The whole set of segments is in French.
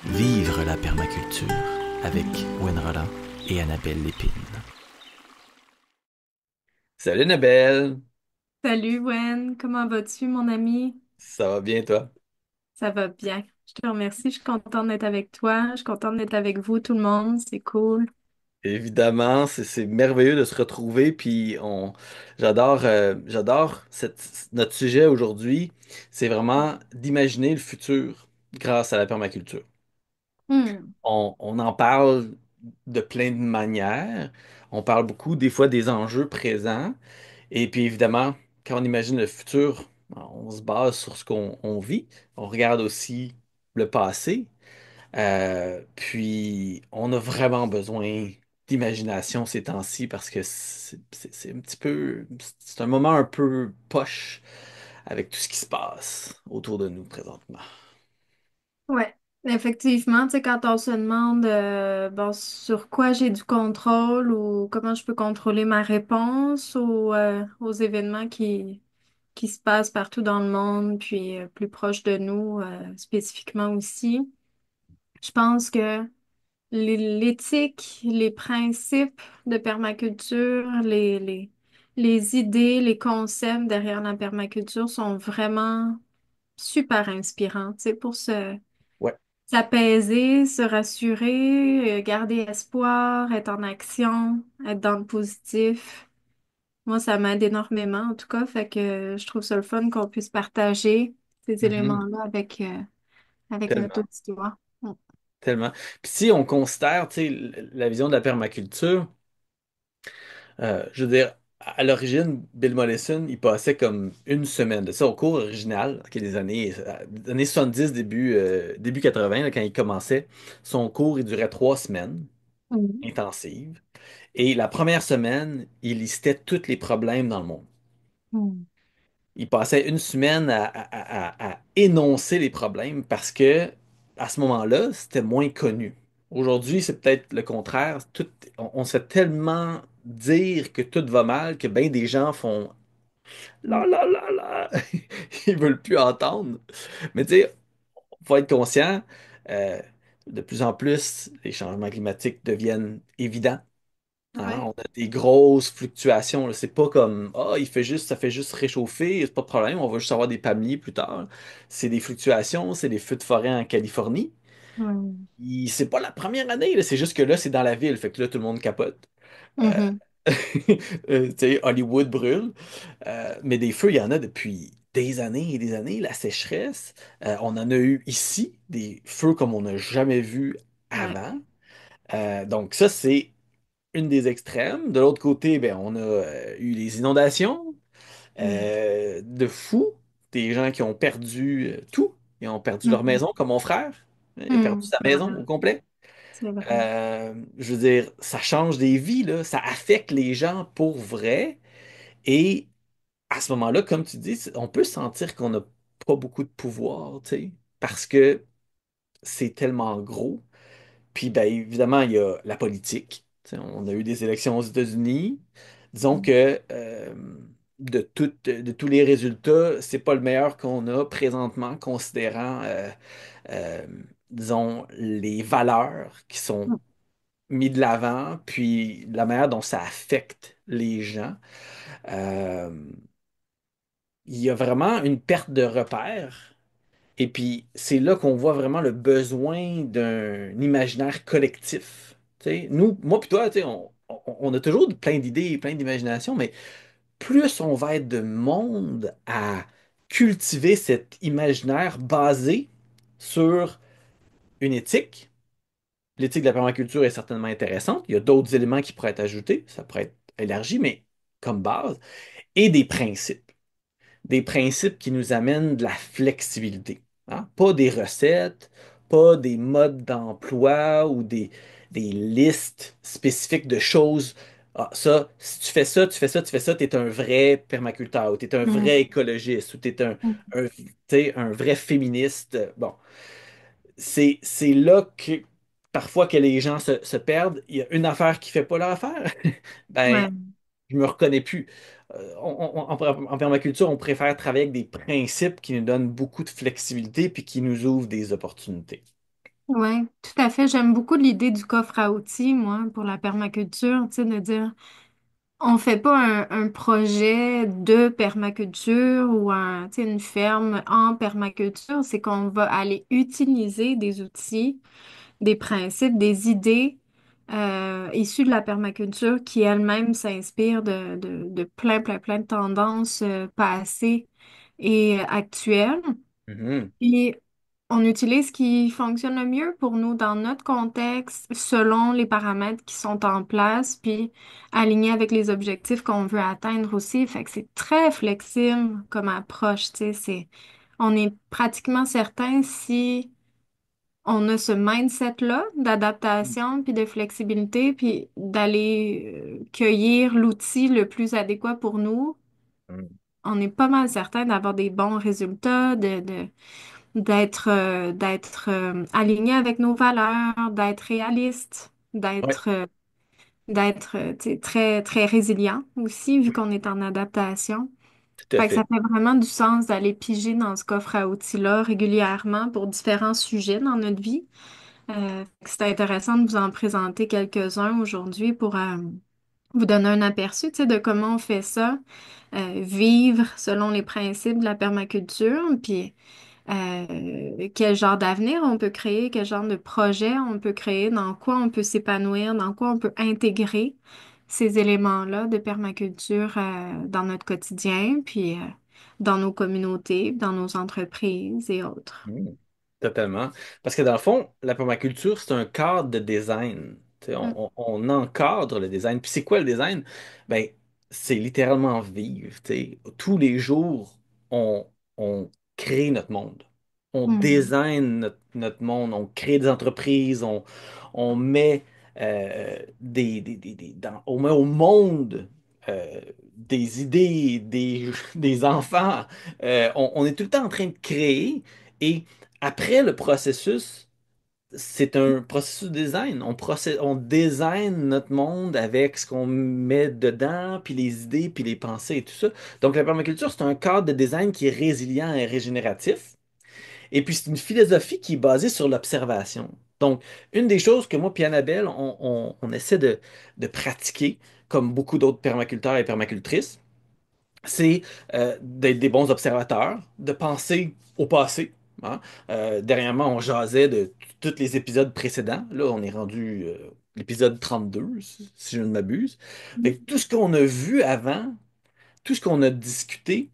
Vivre la permaculture avec Gwen Roland et Annabelle Lépine. Salut Annabelle, Salut Wen, comment vas-tu mon ami? ça va bien toi? Ça va bien. Je te remercie, je suis contente d'être avec toi, je suis contente d'être avec vous tout le monde, c'est cool. Évidemment, c'est merveilleux de se retrouver, puis j'adore notre sujet aujourd'hui, c'est vraiment d'imaginer le futur grâce à la permaculture. Hmm. On en parle de plein de manières, on parle beaucoup des fois des enjeux présents. Et puis évidemment, quand on imagine le futur, on se base sur ce qu'on vit. On regarde aussi le passé. Puis on a vraiment besoin d'imagination ces temps-ci parce que c'est un petit peu, c'est un moment un peu poche avec tout ce qui se passe autour de nous présentement. Ouais, effectivement, tu sais, quand on se demande bon, sur quoi j'ai du contrôle ou comment je peux contrôler ma réponse aux événements qui se passent partout dans le monde, puis plus proche de nous spécifiquement aussi, je pense que l'éthique, les principes de permaculture, les idées, les concepts derrière la permaculture sont vraiment super inspirants, tu sais, pour Ouais, s'apaiser, se rassurer, garder espoir, être en action, être dans le positif. Moi, ça m'aide énormément, en tout cas, fait que je trouve ça le fun qu'on puisse partager ces mhm, éléments-là avec notre tellement, auditoire. Mm. tellement. Puis si on considère, tu sais, la vision de la permaculture, je veux dire, à l'origine, Bill Mollison, il passait comme une semaine de ça au cours original, qui est des années 70, début 80, là, quand il commençait. Son cours, il durait 3 semaines Mm. intensives. Et la première semaine, il listait tous les problèmes dans le monde. Mm. Il passait une semaine à énoncer les problèmes parce que à ce moment-là, c'était moins connu. Aujourd'hui, c'est peut-être le contraire. On se fait tellement dire que tout va mal que bien des gens font Mm. là là là là. Ils veulent plus entendre. Mais tu sais, faut être conscient. euh, de plus en plus, les changements climatiques deviennent évidents. Hein, Ouais. on a des grosses fluctuations, là. C'est pas comme ah, ça fait juste réchauffer, c'est pas de problème, on va juste avoir des palmiers plus tard. C'est des fluctuations, c'est des feux de forêt en Californie. Mm. C'est pas la première année, là, c'est juste que là, c'est dans la ville, fait que là, tout le monde capote. Euh, Mhm. tu sais, Hollywood brûle. Mais des feux, il y en a depuis des années et des années. La sécheresse, on en a eu ici, des feux comme on n'a jamais vu Ouais. avant. Donc ça, c'est une des extrêmes. De l'autre côté, ben, on a eu les inondations Mm. de fous, des gens qui ont perdu tout. Ils ont perdu leur Mhm. maison, comme mon frère. Il a perdu Mm. sa C'est vrai. maison au complet. C'est vrai. Je veux dire, ça change des vies, là. Ça affecte les gens pour vrai. Et à ce moment-là, comme tu dis, on peut sentir qu'on n'a pas beaucoup de pouvoir, tu sais, parce que c'est tellement gros. Puis, ben, évidemment, il y a la politique. Tu sais, on a eu des élections aux États-Unis. Disons Mm. que de tous les résultats, c'est pas le meilleur qu'on a présentement, considérant, euh, disons, les valeurs qui sont mises de l'avant, puis la manière dont ça affecte les gens. Euh, il y a vraiment une perte de repères. Et puis, c'est là qu'on voit vraiment le besoin d'un imaginaire collectif. Tu sais, nous, moi puis toi, tu sais, on a toujours plein d'idées et plein d'imagination, mais plus on va être de monde à cultiver cet imaginaire basé sur une éthique. L'éthique de la permaculture est certainement intéressante. Il y a d'autres éléments qui pourraient être ajoutés, ça pourrait être élargi, mais comme base, et des principes. Des principes qui nous amènent de la flexibilité, hein. Pas des recettes, pas des modes d'emploi ou des listes spécifiques de choses. Ah, ça, si tu fais ça, tu fais ça, tu fais ça, tu es un vrai permaculteur, ou tu es un Mm. vrai écologiste, ou tu es tu sais, un vrai féministe. Bon, c'est là que parfois que les gens se perdent. Il y a une affaire qui fait pas leur affaire. Ben, Ouais. je me reconnais plus. En permaculture, on préfère travailler avec des principes qui nous donnent beaucoup de flexibilité puis qui nous ouvrent des opportunités. Oui, tout à fait. J'aime beaucoup l'idée du coffre à outils, moi, pour la permaculture, tu sais, de dire, on fait pas un projet de permaculture ou tu sais, une ferme en permaculture, c'est qu'on va aller utiliser des outils, des principes, des idées issues de la permaculture qui elles-mêmes s'inspirent de plein, plein, plein de tendances passées et actuelles. Mhm. Puis on utilise ce qui fonctionne le mieux pour nous dans notre contexte, selon les paramètres qui sont en place, puis aligné avec les objectifs qu'on veut atteindre aussi. Fait que c'est très flexible comme approche, tu sais. On est pratiquement certain si on a ce mindset-là d'adaptation, puis de flexibilité, puis d'aller cueillir l'outil le plus adéquat pour nous. Mhm. On est pas mal certain d'avoir des bons résultats, d'être aligné avec nos valeurs, d'être réaliste, Ouais, tu sais, très très résilient aussi vu qu'on est en adaptation. tout à Fait que ça fait. fait vraiment du sens d'aller piger dans ce coffre à outils-là régulièrement pour différents sujets dans notre vie. C'est intéressant de vous en présenter quelques-uns aujourd'hui pour vous donner un aperçu, tu sais, de comment on fait ça, vivre selon les principes de la permaculture, puis quel genre d'avenir on peut créer, quel genre de projet on peut créer, dans quoi on peut s'épanouir, dans quoi on peut intégrer ces éléments-là de permaculture dans notre quotidien, puis dans nos communautés, dans nos entreprises et autres. Mm. Totalement. Parce que dans le fond, la permaculture, c'est un cadre de design. Tu sais, Mm, on encadre le design. Puis c'est quoi le design? Ben, c'est littéralement vivre. Tu sais. Tous les jours, on crée notre monde. On mhm, design notre monde. On crée des entreprises. On met, on met au monde des idées, des enfants. On est tout le temps en train de créer. Et après le processus, c'est un processus de design. On design notre monde avec ce qu'on met dedans, puis les idées, puis les pensées et tout ça. Donc la permaculture, c'est un cadre de design qui est résilient et régénératif. Et puis c'est une philosophie qui est basée sur l'observation. Donc, une des choses que moi et Annabelle, on essaie de pratiquer, comme beaucoup d'autres permaculteurs et permacultrices, c'est d'être des bons observateurs, de penser au passé. Hein. Dernièrement, on jasait de tous les épisodes précédents. Là, on est rendu l'épisode 32, si je ne m'abuse. Fait que tout ce qu'on a vu avant, tout ce qu'on a discuté,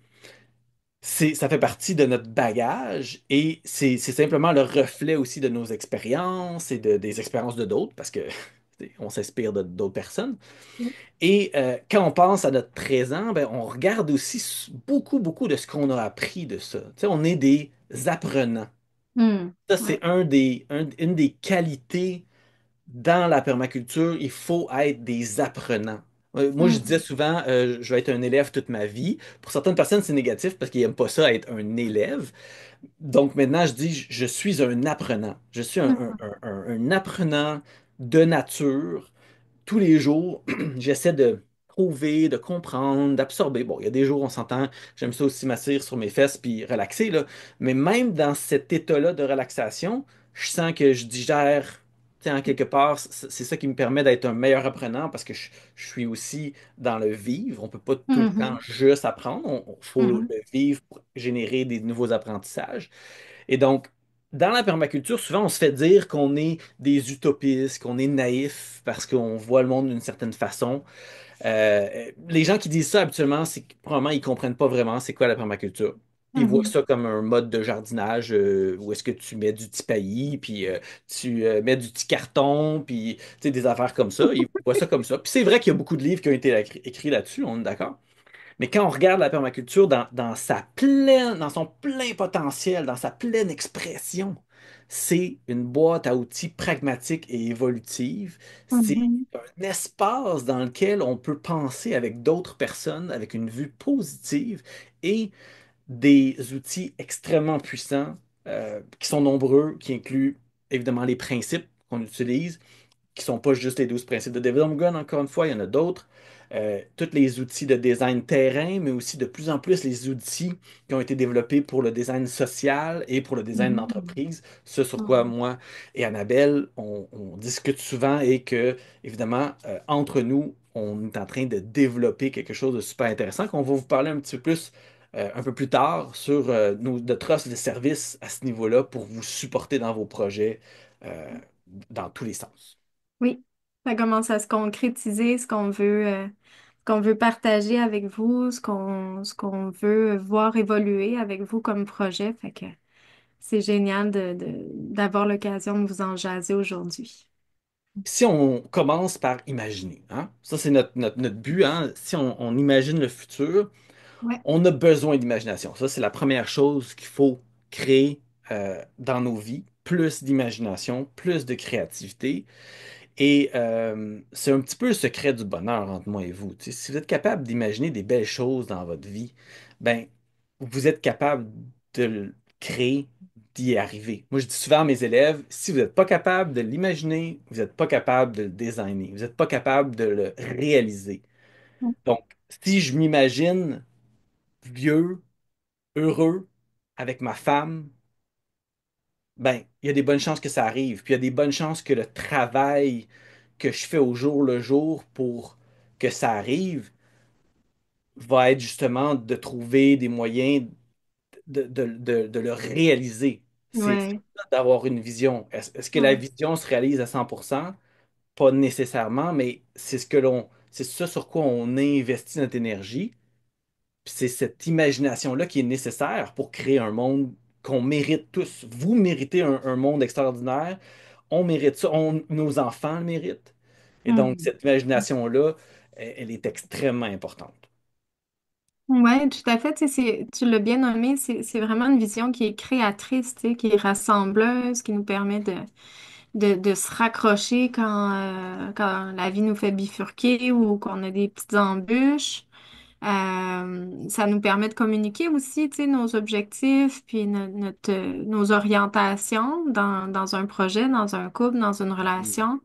ça fait partie de notre bagage et c'est simplement le reflet aussi de nos expériences et des expériences de d'autres, parce que on s'inspire de d'autres personnes. Et quand on pense à notre présent, ben, on regarde aussi beaucoup, beaucoup de ce qu'on a appris de ça. Tu sais, on est des apprenants. mm, Ça, ouais, c'est une des qualités dans la permaculture. Il faut être des apprenants. Moi, je disais mm, souvent, je vais être un élève toute ma vie. Pour certaines personnes, c'est négatif parce qu'ils n'aiment pas ça, être un élève. Donc maintenant, je dis, je suis un apprenant. Je suis mm, un apprenant de nature tous les jours, j'essaie de trouver, de comprendre, d'absorber. Bon, il y a des jours, on s'entend, j'aime ça aussi m'asseoir sur mes fesses puis relaxer, là. Mais même dans cet état-là de relaxation, je sens que je digère, tu sais, en quelque part, c'est ça qui me permet d'être un meilleur apprenant parce que je suis aussi dans le vivre. On peut pas tout le temps mhm, juste apprendre. Il faut le mhm, vivre pour générer des nouveaux apprentissages. Et donc, dans la permaculture, souvent, on se fait dire qu'on est des utopistes, qu'on est naïf parce qu'on voit le monde d'une certaine façon. Les gens qui disent ça habituellement, c'est que probablement ils comprennent pas vraiment c'est quoi la permaculture. Ils voient mhm, ça comme un mode de jardinage où est-ce que tu mets du petit paillis, puis tu mets du petit carton, puis tu sais, des affaires comme ça. Ils voient ça comme ça. Puis c'est vrai qu'il y a beaucoup de livres qui ont été écrits là-dessus, on est d'accord? Mais quand on regarde la permaculture dans son plein potentiel, dans sa pleine expression, c'est une boîte à outils pragmatique et évolutive. C'est mhm, un espace dans lequel on peut penser avec d'autres personnes, avec une vue positive et des outils extrêmement puissants qui sont nombreux, qui incluent évidemment les principes qu'on utilise, qui sont pas juste les 12 principes de David Homegun, encore une fois, il y en a d'autres. Tous les outils de design terrain, mais aussi de plus en plus les outils qui ont été développés pour le design social et pour le design Mhm. d'entreprise. Ce sur quoi Mhm. moi et Annabelle, on discute souvent et que, évidemment, entre nous, on est en train de développer quelque chose de super intéressant qu'on va vous parler un petit peu plus un peu plus tard sur notre offre de services à ce niveau-là pour vous supporter dans vos projets dans tous les sens. Oui, ça commence à se concrétiser, ce qu'on veut partager avec vous, ce qu'on veut voir évoluer avec vous comme projet. Fait que c'est génial d'avoir l'occasion de vous en jaser aujourd'hui. Si on commence par imaginer, hein, ça c'est notre but, hein, si on imagine le futur, Ouais. on a besoin d'imagination. Ça, c'est la première chose qu'il faut créer dans nos vies. Plus d'imagination, plus de créativité. Et c'est un petit peu le secret du bonheur entre moi et vous. Tu sais, si vous êtes capable d'imaginer des belles choses dans votre vie, ben, vous êtes capable de le créer, d'y arriver. Moi, je dis souvent à mes élèves, si vous n'êtes pas capable de l'imaginer, vous n'êtes pas capable de le designer, vous n'êtes pas capable de le réaliser. Donc, si je m'imagine vieux, heureux, avec ma femme, ben, il y a des bonnes chances que ça arrive. Puis il y a des bonnes chances que le travail que je fais au jour le jour pour que ça arrive va être justement de trouver des moyens de le réaliser. C'est Ouais. d'avoir une vision. Est-ce que la Ouais. vision se réalise à 100%? Pas nécessairement, mais c'est ça sur quoi on investit notre énergie. Puis c'est cette imagination-là qui est nécessaire pour créer un monde qu'on mérite tous. Vous méritez un monde extraordinaire. On mérite ça. Nos enfants le méritent. Et donc, Mhm. cette imagination-là, elle est extrêmement importante. Ouais, tout à fait. Tu sais, tu l'as bien nommé, c'est vraiment une vision qui est créatrice, tu sais, qui est rassembleuse, qui nous permet de se raccrocher quand la vie nous fait bifurquer ou qu'on a des petites embûches. Ça nous permet de communiquer aussi, tu sais, nos objectifs, puis nos orientations dans un projet, dans un couple, dans une Mhm. relation.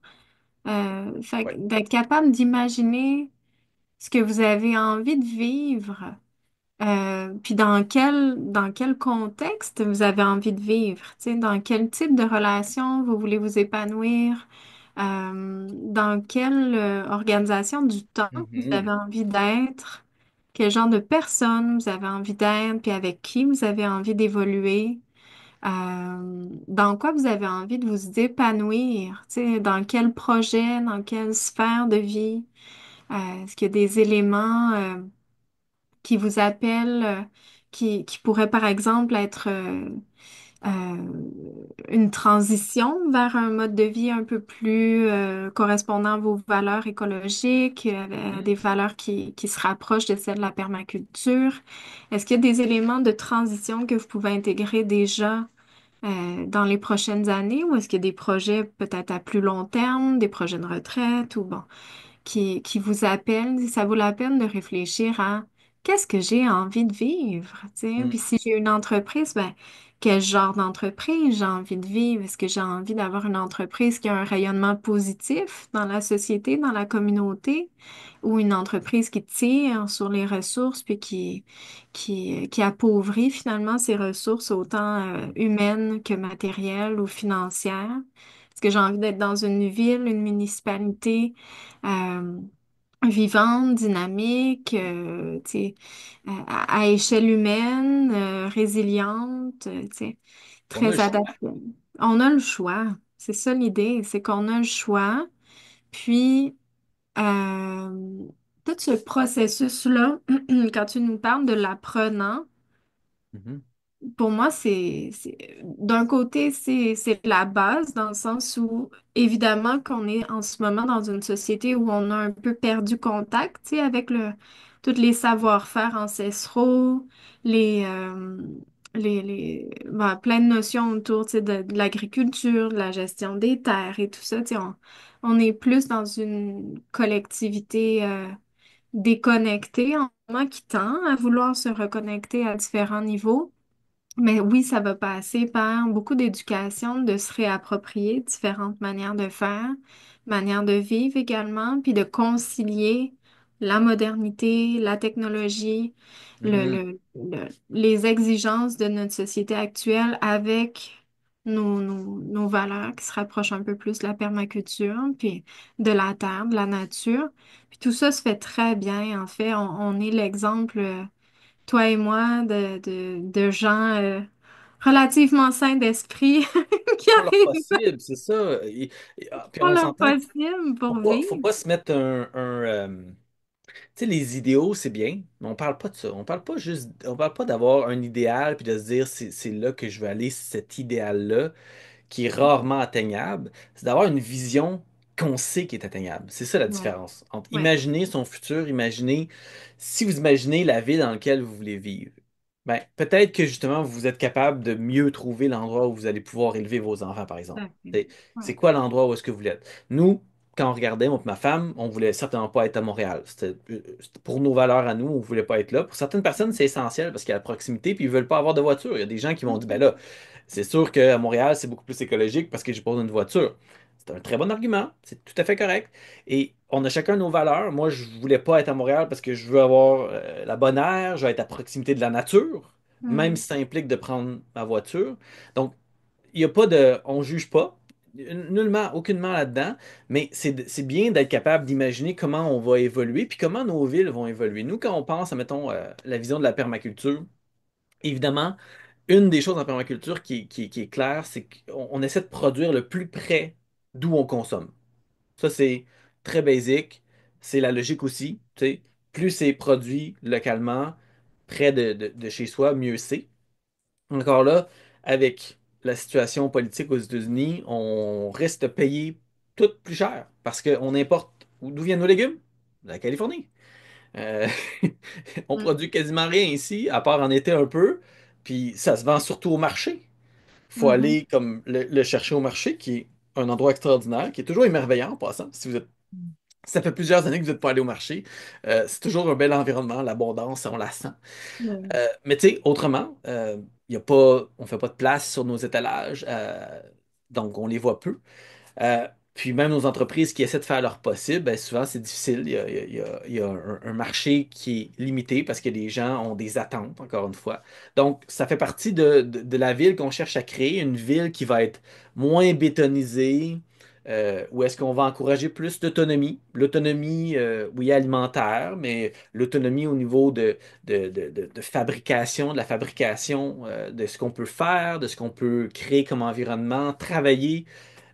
Fait que Ouais. d'être capable d'imaginer ce que vous avez envie de vivre, puis dans quel contexte vous avez envie de vivre, tu sais, dans quel type de relation vous voulez vous épanouir, dans quelle organisation du temps vous avez Mhm. envie d'être, quel genre de personne vous avez envie d'être, puis avec qui vous avez envie d'évoluer, dans quoi vous avez envie de vous épanouir, tu sais, dans quel projet, dans quelle sphère de vie, est-ce qu'il y a des éléments qui vous appellent, qui pourraient par exemple être une transition vers un mode de vie un peu plus correspondant à vos valeurs écologiques, Mhm. des valeurs qui se rapprochent de celles de la permaculture. Est-ce qu'il y a des éléments de transition que vous pouvez intégrer déjà dans les prochaines années ou est-ce qu'il y a des projets peut-être à plus long terme, des projets de retraite ou bon, qui vous appellent? Ça vaut la peine de réfléchir à qu'est-ce que j'ai envie de vivre, tu sais? Puis Mhm. si j'ai une entreprise, ben, quel genre d'entreprise j'ai envie de vivre? Est-ce que j'ai envie d'avoir une entreprise qui a un rayonnement positif dans la société, dans la communauté, ou une entreprise qui tire sur les ressources puis qui appauvrit finalement ses ressources autant humaines que matérielles ou financières? Est-ce que j'ai envie d'être dans une ville, une municipalité euh, vivante, dynamique, tu sais, à échelle humaine, résiliente, tu sais, On a le très choix. adaptée. On a le choix. C'est ça l'idée, c'est qu'on a le choix. Puis, euh, tout ce processus-là, quand tu nous parles de l'apprenant, Mhm. pour moi, d'un côté, c'est la base dans le sens où, évidemment, qu'on est en ce moment dans une société où on a un peu perdu contact, tu sais, avec tous les savoir-faire ancestraux, plein de notions autour, tu sais, de l'agriculture, de la gestion des terres et tout ça, tu sais, on est plus dans une collectivité, déconnectée en ce moment qui tend à vouloir se reconnecter à différents niveaux. Mais oui, ça va passer par beaucoup d'éducation, de se réapproprier différentes manières de faire, manières de vivre également, puis de concilier la modernité, la technologie, Mhm. les exigences de notre société actuelle avec nos valeurs qui se rapprochent un peu plus de la permaculture, puis de la terre, de la nature. Puis tout ça se fait très bien. En fait, on est l'exemple toi et moi, de gens relativement sains d'esprit qui Pour leur arrivent possible, c'est ça. Puis à on leur s'entend, possible faut pour pas, faut vivre. pas se mettre tu sais, les idéaux, c'est bien, mais on parle pas de ça. On parle pas d'avoir un idéal puis de se dire c'est là que je veux aller, cet idéal-là, qui est rarement atteignable. C'est d'avoir une vision qu'on sait qui est atteignable. C'est ça la Ouais, différence. Entre ouais. imaginer son futur, si vous imaginez la ville dans laquelle vous voulez vivre. Ben, peut-être que justement, vous êtes capable de mieux trouver l'endroit où vous allez pouvoir élever vos enfants, par exemple. Tout à fait. C'est Ouais. quoi l'endroit où est-ce que vous voulez être? Nous, quand on regardait, moi et ma femme, on voulait certainement pas être à Montréal. C'était pour nos valeurs à nous, on voulait pas être là. Pour certaines personnes, c'est essentiel parce qu'il y a la proximité, puis ils veulent pas avoir de voiture. Il y a des gens qui vont dire, ben là, c'est sûr qu'à Montréal, c'est beaucoup plus écologique parce que j'ai pas besoin de voiture. C'est un très bon argument, c'est tout à fait correct. Et on a chacun nos valeurs. Moi, je voulais pas être à Montréal parce que je veux avoir la bonne air, je veux être à proximité de la nature, même Mm. si ça implique de prendre ma voiture. Donc, il n'y a pas de. On juge pas, nullement, aucunement là-dedans, mais c'est bien d'être capable d'imaginer comment on va évoluer, puis comment nos villes vont évoluer. Nous, quand on pense à, mettons, la vision de la permaculture, évidemment, une des choses en permaculture qui est claire, c'est qu'on essaie de produire le plus près d'où on consomme. Ça, c'est très basique. C'est la logique aussi. Tu sais. Plus c'est produit localement, près de chez soi, mieux c'est. Encore là, avec la situation politique aux États-Unis, on risque de payer tout plus cher parce qu'on importe. D'où viennent nos légumes? De la Californie. Euh, on Mm. produit quasiment rien ici, à part en été un peu, puis ça se vend surtout au marché. Il faut Mhm. aller comme le chercher au marché, qui est un endroit extraordinaire, qui est toujours émerveillant en passant. Si vous êtes, ça fait plusieurs années que vous n'êtes pas allé au marché, c'est toujours un bel environnement, l'abondance, on la sent. Mm. Mais tu sais, autrement, y a pas, on fait pas de place sur nos étalages, donc on les voit peu. Puis même nos entreprises qui essaient de faire leur possible, ben souvent c'est difficile. Il y a un marché qui est limité parce que les gens ont des attentes, encore une fois. Donc, ça fait partie de la ville qu'on cherche à créer, une ville qui va être moins bétonisée, où est-ce qu'on va encourager plus d'autonomie. L'autonomie, oui, alimentaire, mais l'autonomie au niveau de fabrication, de la fabrication, de ce qu'on peut faire, de ce qu'on peut créer comme environnement, travailler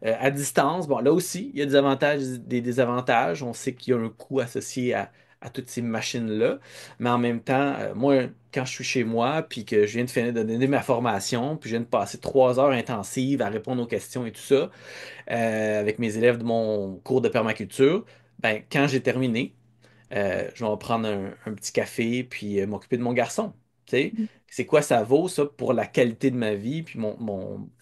à distance. Bon, là aussi, il y a des avantages, des désavantages. On sait qu'il y a un coût associé à toutes ces machines-là. Mais en même temps, moi, quand je suis chez moi, puis que je viens de finir de donner ma formation, puis je viens de passer 3 heures intensives à répondre aux questions et tout ça, avec mes élèves de mon cours de permaculture, ben, quand j'ai terminé, je vais en prendre un petit café puis m'occuper de mon garçon. Tu sais, c'est quoi ça vaut, ça, pour la qualité de ma vie, puis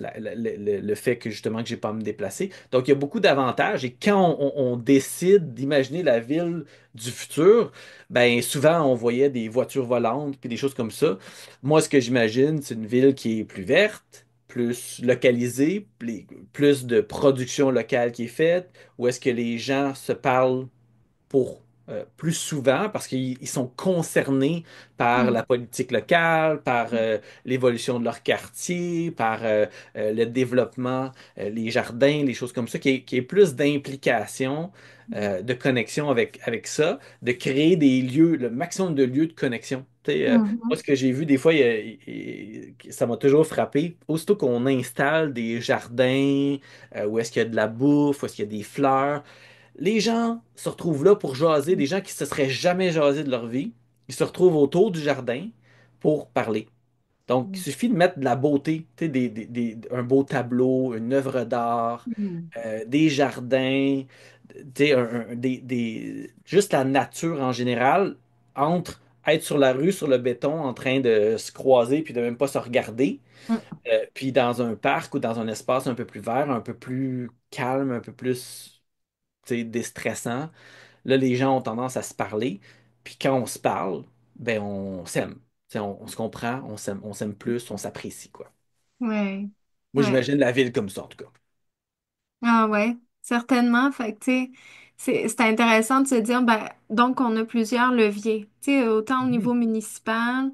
le fait que justement que j'ai pas à me déplacer. Donc, il y a beaucoup d'avantages. Et quand on décide d'imaginer la ville du futur, ben souvent on voyait des voitures volantes puis des choses comme ça. Moi, ce que j'imagine, c'est une ville qui est plus verte, plus localisée, plus de production locale qui est faite, où est-ce que les gens se parlent pour plus souvent parce qu'ils sont concernés par Mm. la politique locale, par l'évolution de leur quartier, par le développement, les jardins, les choses comme ça, qui est plus d'implication, de connexion avec ça, de créer des lieux, le maximum de lieux de connexion. Tu sais, moi, Mhm. ce que j'ai vu des fois, ça m'a toujours frappé. Aussitôt qu'on installe des jardins, où est-ce qu'il y a de la bouffe, où est-ce qu'il y a des fleurs, les gens se retrouvent là pour jaser, des gens qui se seraient jamais jasés de leur vie. Ils se retrouvent autour du jardin pour parler. Donc, il Mm. suffit de mettre de la beauté, tu sais, un beau tableau, une œuvre d'art, Mm. des jardins, tu sais, juste la nature en général, entre être sur la rue, sur le béton, en train de se croiser puis de même pas se regarder, Mm. puis dans un parc ou dans un espace un peu plus vert, un peu plus calme, un peu plus déstressant. Là, les gens ont tendance à se parler. Puis quand on se parle, ben on s'aime. sais, on se comprend, on s'aime plus, on s'apprécie, quoi. Ouais. Moi, Ouais. j'imagine la ville comme ça, en tout cas. Ah ouais, certainement. Fait que, tu sais, c'est intéressant de se dire, ben, donc on a plusieurs leviers. Tu sais, autant au Mhm. niveau municipal,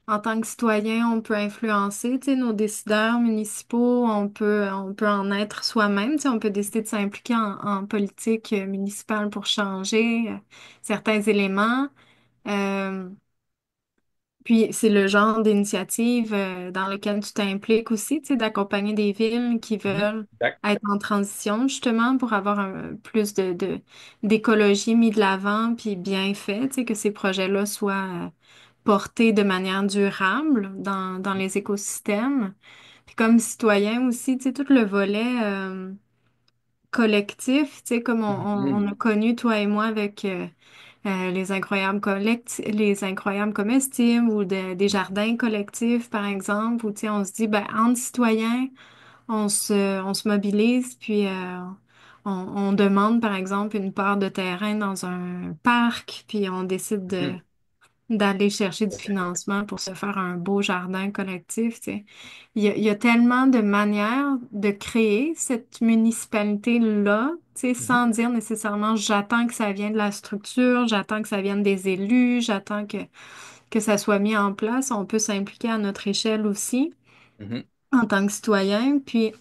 en tant que citoyen, on peut influencer, tu sais, nos décideurs municipaux, on peut en être soi-même. Tu sais, on peut décider de s'impliquer en politique municipale pour changer certains éléments. Euh, Puis c'est le genre d'initiative dans lequel tu t'impliques aussi, tu sais, d'accompagner des villes qui Mhm. veulent Exact. être en transition justement pour avoir plus d'écologie mis de l'avant puis bien fait, tu sais, que ces projets-là soient portés de manière durable dans les écosystèmes. Puis comme citoyen aussi, tu sais, tout le volet collectif, tu sais, comme on Mhm. a connu toi et moi avec les incroyables comestibles ou des jardins collectifs, par exemple, où tu sais, on se dit, ben, entre citoyens, on se mobilise, puis on demande, par exemple, une part de terrain dans un parc, puis on décide Mhm. d'aller chercher du financement pour se faire un beau jardin collectif, tu sais. Il y a tellement de manières de créer cette municipalité-là, tu sais, Mhm. sans dire nécessairement j'attends que ça vienne de la structure, j'attends que ça vienne des élus, que ça soit mis en place. On peut s'impliquer à notre échelle aussi Mhm. en tant que citoyen, puis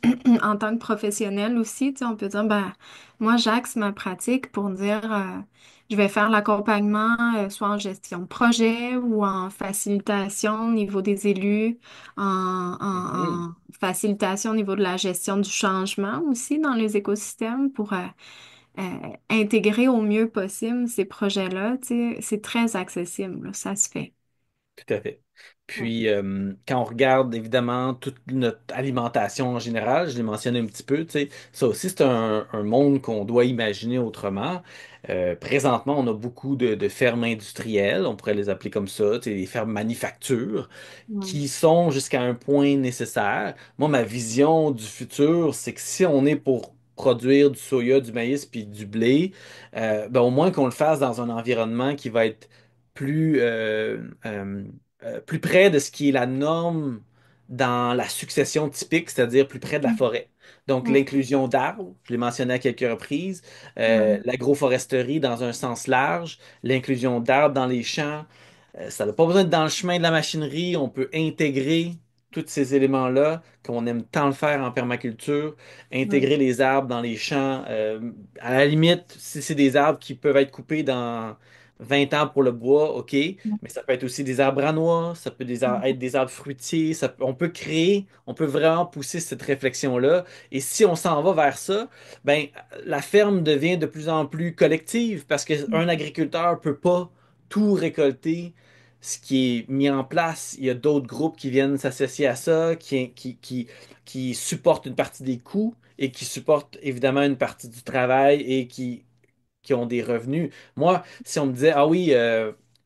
en tant que professionnel aussi, tu sais, on peut dire, ben, moi, j'axe ma pratique pour dire, je vais faire l'accompagnement, soit en gestion de projet ou en facilitation au niveau des élus, Mhm. en facilitation au niveau de la gestion du changement aussi dans les écosystèmes pour euh, intégrer au mieux possible ces projets-là, tu sais, c'est très accessible, là, ça se fait. Tout à fait. Ouais. Puis, quand on regarde évidemment toute notre alimentation en général, je l'ai mentionné un petit peu, tu sais, ça aussi, c'est un monde qu'on doit imaginer autrement. Présentement, on a beaucoup de fermes industrielles, on pourrait les appeler comme ça, tu sais, des fermes manufactures, Ouais. qui sont jusqu'à un point nécessaire. Moi, ma vision du futur, c'est que si on est pour produire du soya, du maïs puis du blé, ben, au moins qu'on le fasse dans un environnement qui va être plus, plus près de ce qui est la norme dans la succession typique, c'est-à-dire plus près de la forêt. Donc, Ouais. l'inclusion d'arbres, je l'ai mentionné à quelques reprises, Ouais. l'agroforesterie dans un sens large, l'inclusion d'arbres dans les champs, ça n'a pas besoin d'être dans le chemin de la machinerie. On peut intégrer tous ces éléments-là, qu'on aime tant le faire en permaculture, Ouais. intégrer les arbres dans les champs. À la limite, si c'est des arbres qui peuvent être coupés dans 20 ans pour le bois, OK, mais ça peut être aussi des arbres à noix, ça peut être des arbres fruitiers, on peut créer, on peut vraiment pousser cette réflexion-là. Et si on s'en va vers ça, ben, la ferme devient de plus en plus collective parce qu'un agriculteur peut pas tout récolter ce qui est mis en place. Il y a d'autres groupes qui viennent s'associer à ça, qui supportent une partie des coûts et qui supportent évidemment une partie du travail et qui ont des revenus. Moi, si on me disait, ah oui,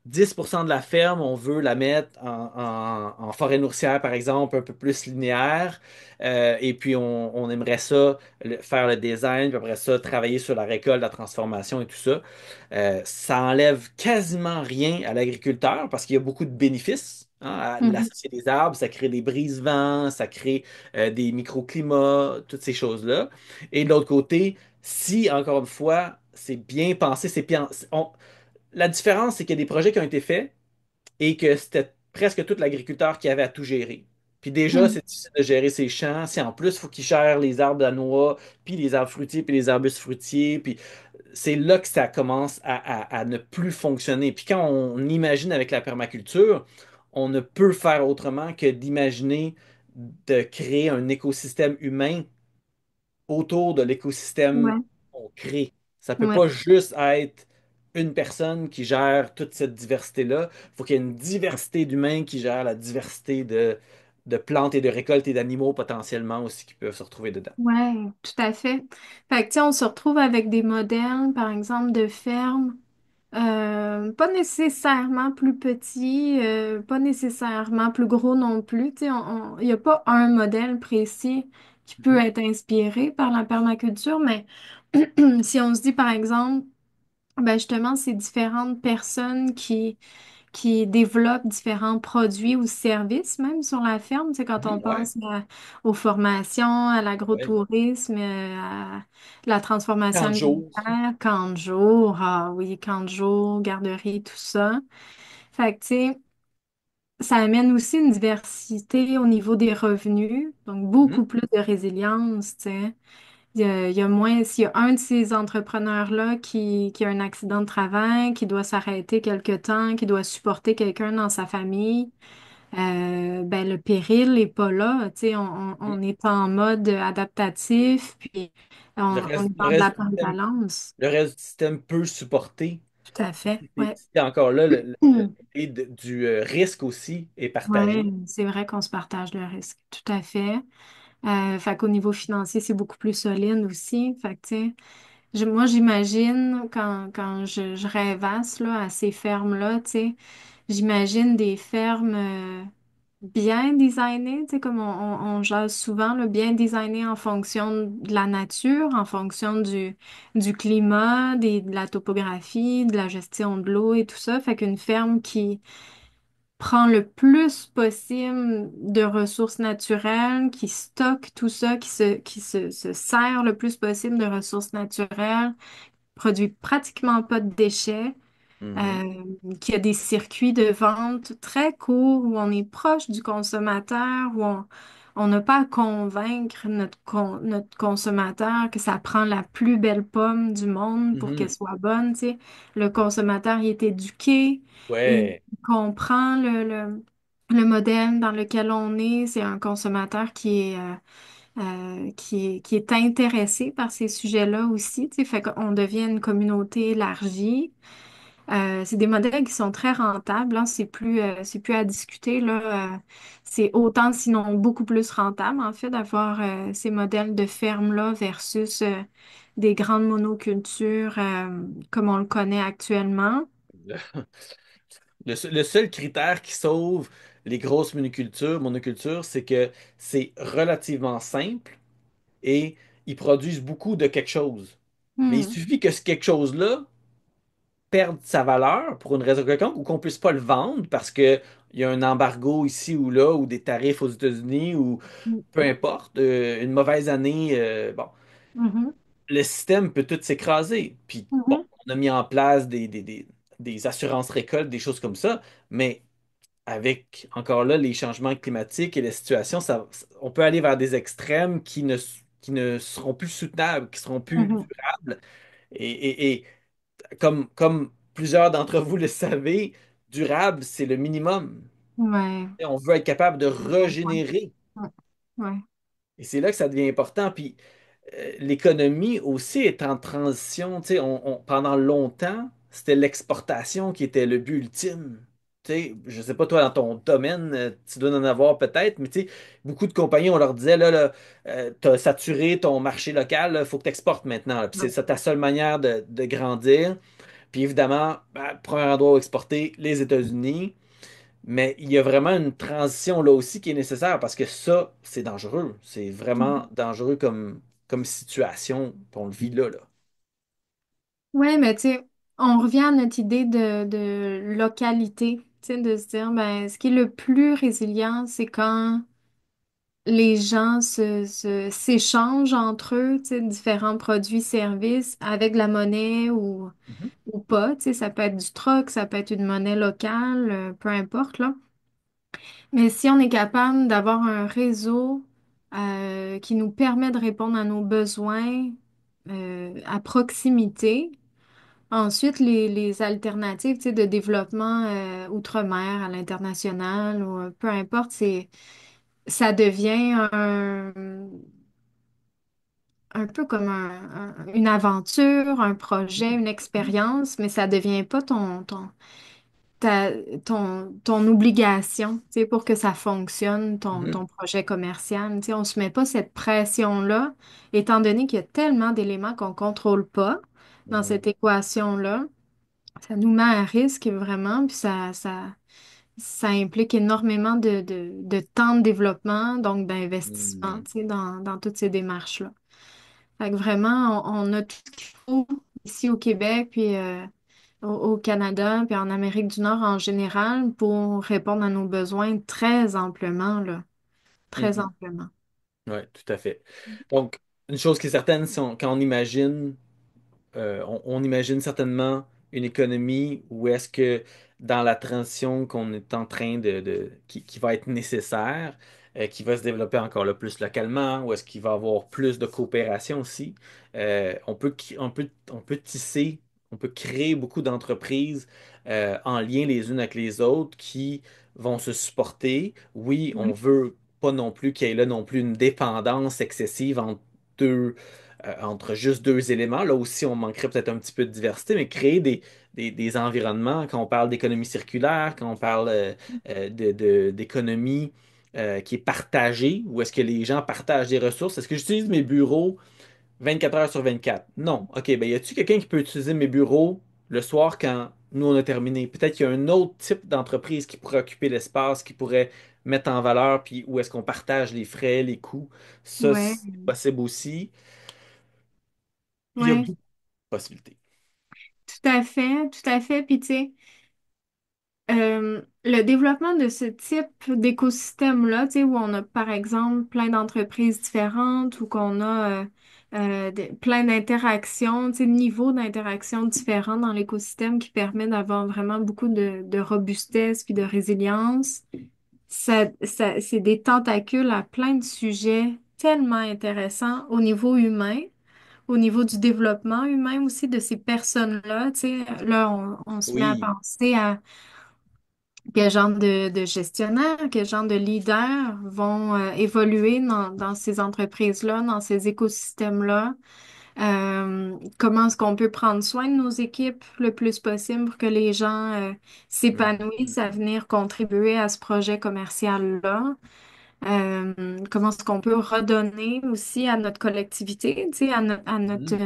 10% de la ferme, on veut la mettre en forêt nourricière, par exemple, un peu plus linéaire, et puis on aimerait ça, faire le design, puis après ça, travailler sur la récolte, la transformation et tout ça, ça enlève quasiment rien à l'agriculteur parce qu'il y a beaucoup de bénéfices. Hein, à Mhm. l'associer des arbres, ça crée des brises-vents, ça crée des microclimats, toutes ces choses-là. Et de l'autre côté, si, encore une fois, c'est bien pensé, c'est bien. La différence, c'est qu'il y a des projets qui ont été faits et que c'était presque tout l'agriculteur qui avait à tout gérer. Puis déjà, Mhm. c'est difficile de gérer ses champs. Si en plus, il faut qu'il gère les arbres à noix, puis les arbres fruitiers, puis les arbustes fruitiers, puis c'est là que ça commence à ne plus fonctionner. Puis quand on imagine avec la permaculture, on ne peut faire autrement que d'imaginer de créer un écosystème humain autour de l'écosystème Ouais. qu'on crée. Ça peut Ouais. pas juste être une personne qui gère toute cette diversité-là. Il faut qu'il y ait une diversité d'humains qui gèrent la diversité de plantes et de récoltes et d'animaux potentiellement aussi qui peuvent se retrouver dedans. Ouais, tout à fait. Fait que, tu sais, on se retrouve avec des modèles, par exemple, de fermes, pas nécessairement plus petits, pas nécessairement plus gros non plus. Tu sais, il n'y a pas un modèle précis qui peut Mhm. être inspiré par la permaculture, mais si on se dit, par exemple, ben justement, ces différentes personnes qui développent différents produits ou services même sur la ferme. Tu sais, quand on Ouais, pense aux formations, à ouais. l'agrotourisme, à la transformation 30 jours. alimentaire, camp de jour, ah oui, camp de jour, garderie, tout ça. Fait que, tu sais, ça amène aussi une diversité au niveau des revenus, donc beaucoup Mhm. plus de résilience, tu sais. Il y a moins, s'il y a un de ces entrepreneurs-là qui a un accident de travail, qui doit s'arrêter quelque temps, qui doit supporter quelqu'un dans sa famille, ben le péril n'est pas là. Tu sais, on est en mode adaptatif, puis on est Le dans de reste la du système, balance. le reste du système peut supporter. Tout à fait, ouais. C'est encore là, l'idée du risque aussi est partagée. Ouais, c'est vrai qu'on se partage le risque. Tout à fait. Fait qu'au niveau financier, c'est beaucoup plus solide aussi. Fait que, tu sais, moi, j'imagine quand je rêvasse là, à ces fermes-là, tu sais, j'imagine des fermes bien designées, tu sais, comme on jase souvent, là, bien designées en fonction de la nature, en fonction du climat, de la topographie, de la gestion de l'eau et tout ça. Fait qu'une ferme qui prend le plus possible de ressources naturelles, qui stocke tout ça, se sert le plus possible de ressources naturelles, produit pratiquement pas de déchets, Mhm. qui a des circuits de vente très courts où on est proche du consommateur, on n'a pas à convaincre notre consommateur que ça prend la plus belle pomme du monde pour qu'elle Mhm. soit bonne, tu sais. Le consommateur, il est éduqué, il Ouais. comprend le modèle dans lequel on est. C'est un consommateur qui est intéressé par ces sujets-là aussi, tu sais. Fait qu'on devient une communauté élargie. C'est des modèles qui sont très rentables, hein. C'est plus à discuter, là. C'est autant, sinon beaucoup plus rentable, en fait, d'avoir ces modèles de ferme-là versus des grandes monocultures comme on le connaît actuellement. Le, le seul critère qui sauve les grosses monocultures, c'est que c'est relativement simple et ils produisent beaucoup de quelque chose. Mais il Hmm. suffit que ce quelque chose-là perde sa valeur pour une raison quelconque ou qu'on puisse pas le vendre parce que il y a un embargo ici ou là ou des tarifs aux États-Unis ou peu importe, une mauvaise année, bon, Mhm. le système peut tout s'écraser. Puis bon, Mhm. on a mis en place des assurances récoltes, des choses comme ça, mais avec encore là les changements climatiques et la situation, on peut aller vers des extrêmes qui ne seront plus soutenables, qui seront plus Mhm. durables. Et comme plusieurs d'entre vous le savez, durable, c'est le minimum. Ouais. Et on veut être capable de Bon point. régénérer. Ouais. Ouais. Et c'est là que ça devient important. Puis l'économie aussi est en transition. Tu sais, pendant longtemps, c'était l'exportation qui était le but ultime. Tu sais, je sais pas, toi, dans ton domaine, tu dois en avoir peut-être, mais tu sais, beaucoup de compagnies, on leur disait, là, tu as saturé ton marché local, il faut que tu exportes maintenant, là. Puis c'est ça ta seule manière de grandir. Puis évidemment, ben, premier endroit où exporter, les États-Unis. Mais il y a vraiment une transition là aussi qui est nécessaire parce que ça, c'est dangereux. C'est vraiment dangereux comme situation qu'on le vit là, là. Ouais, mais tu sais, on revient à notre idée de localité, tu sais, de se dire, ben, ce qui est le plus résilient, c'est quand les gens s'échangent entre eux, tu sais, différents produits, services avec de la monnaie Mhm. ou pas, tu sais, ça peut être du troc, ça peut être une monnaie locale, peu importe, là. Mais si on est capable d'avoir un réseau qui nous permet de répondre à nos besoins à proximité, ensuite, les alternatives, tu sais, de développement outre-mer, à l'international, ou peu importe, ça devient un peu comme une aventure, un projet, une expérience, mais ça devient pas ta- ton obligation, tu sais, pour que ça fonctionne, Mhm. ton projet commercial. Tu sais, on se met pas cette pression-là, étant donné qu'il y a tellement d'éléments qu'on contrôle pas dans Mhm. cette équation-là. Ça nous met à risque vraiment, puis ça implique énormément de temps de développement, donc d'investissement, Mhm. tu sais, dans toutes ces démarches-là. Fait que vraiment, on a tout ce qu'il faut ici au Québec, puis au Canada, puis en Amérique du Nord en général, pour répondre à nos besoins très amplement, là, très amplement. Oui, tout à fait. Donc, une chose qui est certaine, quand on imagine on imagine certainement une économie où est-ce que dans la transition qu'on est en train qui va être nécessaire, qui va se développer encore le plus localement, où est-ce qu'il va y avoir plus de coopération aussi, on peut tisser, on peut créer beaucoup d'entreprises en lien les unes avec les autres qui vont se supporter. Oui, on Oui, veut pas non plus qu'il y ait là non plus une dépendance excessive entre juste deux éléments. Là aussi, on manquerait peut-être un petit peu de diversité, mais créer des environnements, quand on parle d'économie circulaire, quand on parle d'économie qui est partagée, où est-ce que les gens partagent des ressources? Est-ce que j'utilise mes bureaux 24 heures sur 24? Non. OK, ben y a-t-il quelqu'un qui peut utiliser mes bureaux le soir quand nous on a terminé? Peut-être qu'il y a un autre type d'entreprise qui pourrait occuper l'espace, qui pourrait mettre en valeur, puis où est-ce qu'on partage les frais, les coûts. Ça, ouais, c'est possible aussi. Il y a ouais, beaucoup de possibilités. tout à fait, tout à fait. Puis tu sais, le développement de ce type d'écosystème-là, tu sais, où on a par exemple plein d'entreprises différentes, ou qu'on a plein d'interactions, tu sais, niveaux d'interaction différents dans l'écosystème qui permet d'avoir vraiment beaucoup de robustesse puis de résilience. C'est des tentacules à plein de sujets tellement intéressants au niveau humain, au niveau du développement humain aussi de ces personnes-là. Tu sais, là, on se met à Oui. penser à quel genre de gestionnaires, quel genre de leaders vont évoluer dans ces entreprises-là, dans ces écosystèmes-là. Comment est-ce qu'on peut prendre soin de nos équipes le plus possible pour que les gens Mhm. s'épanouissent à venir contribuer à ce projet commercial-là. Comment est-ce qu'on peut redonner aussi à notre collectivité, tu sais, Mhm.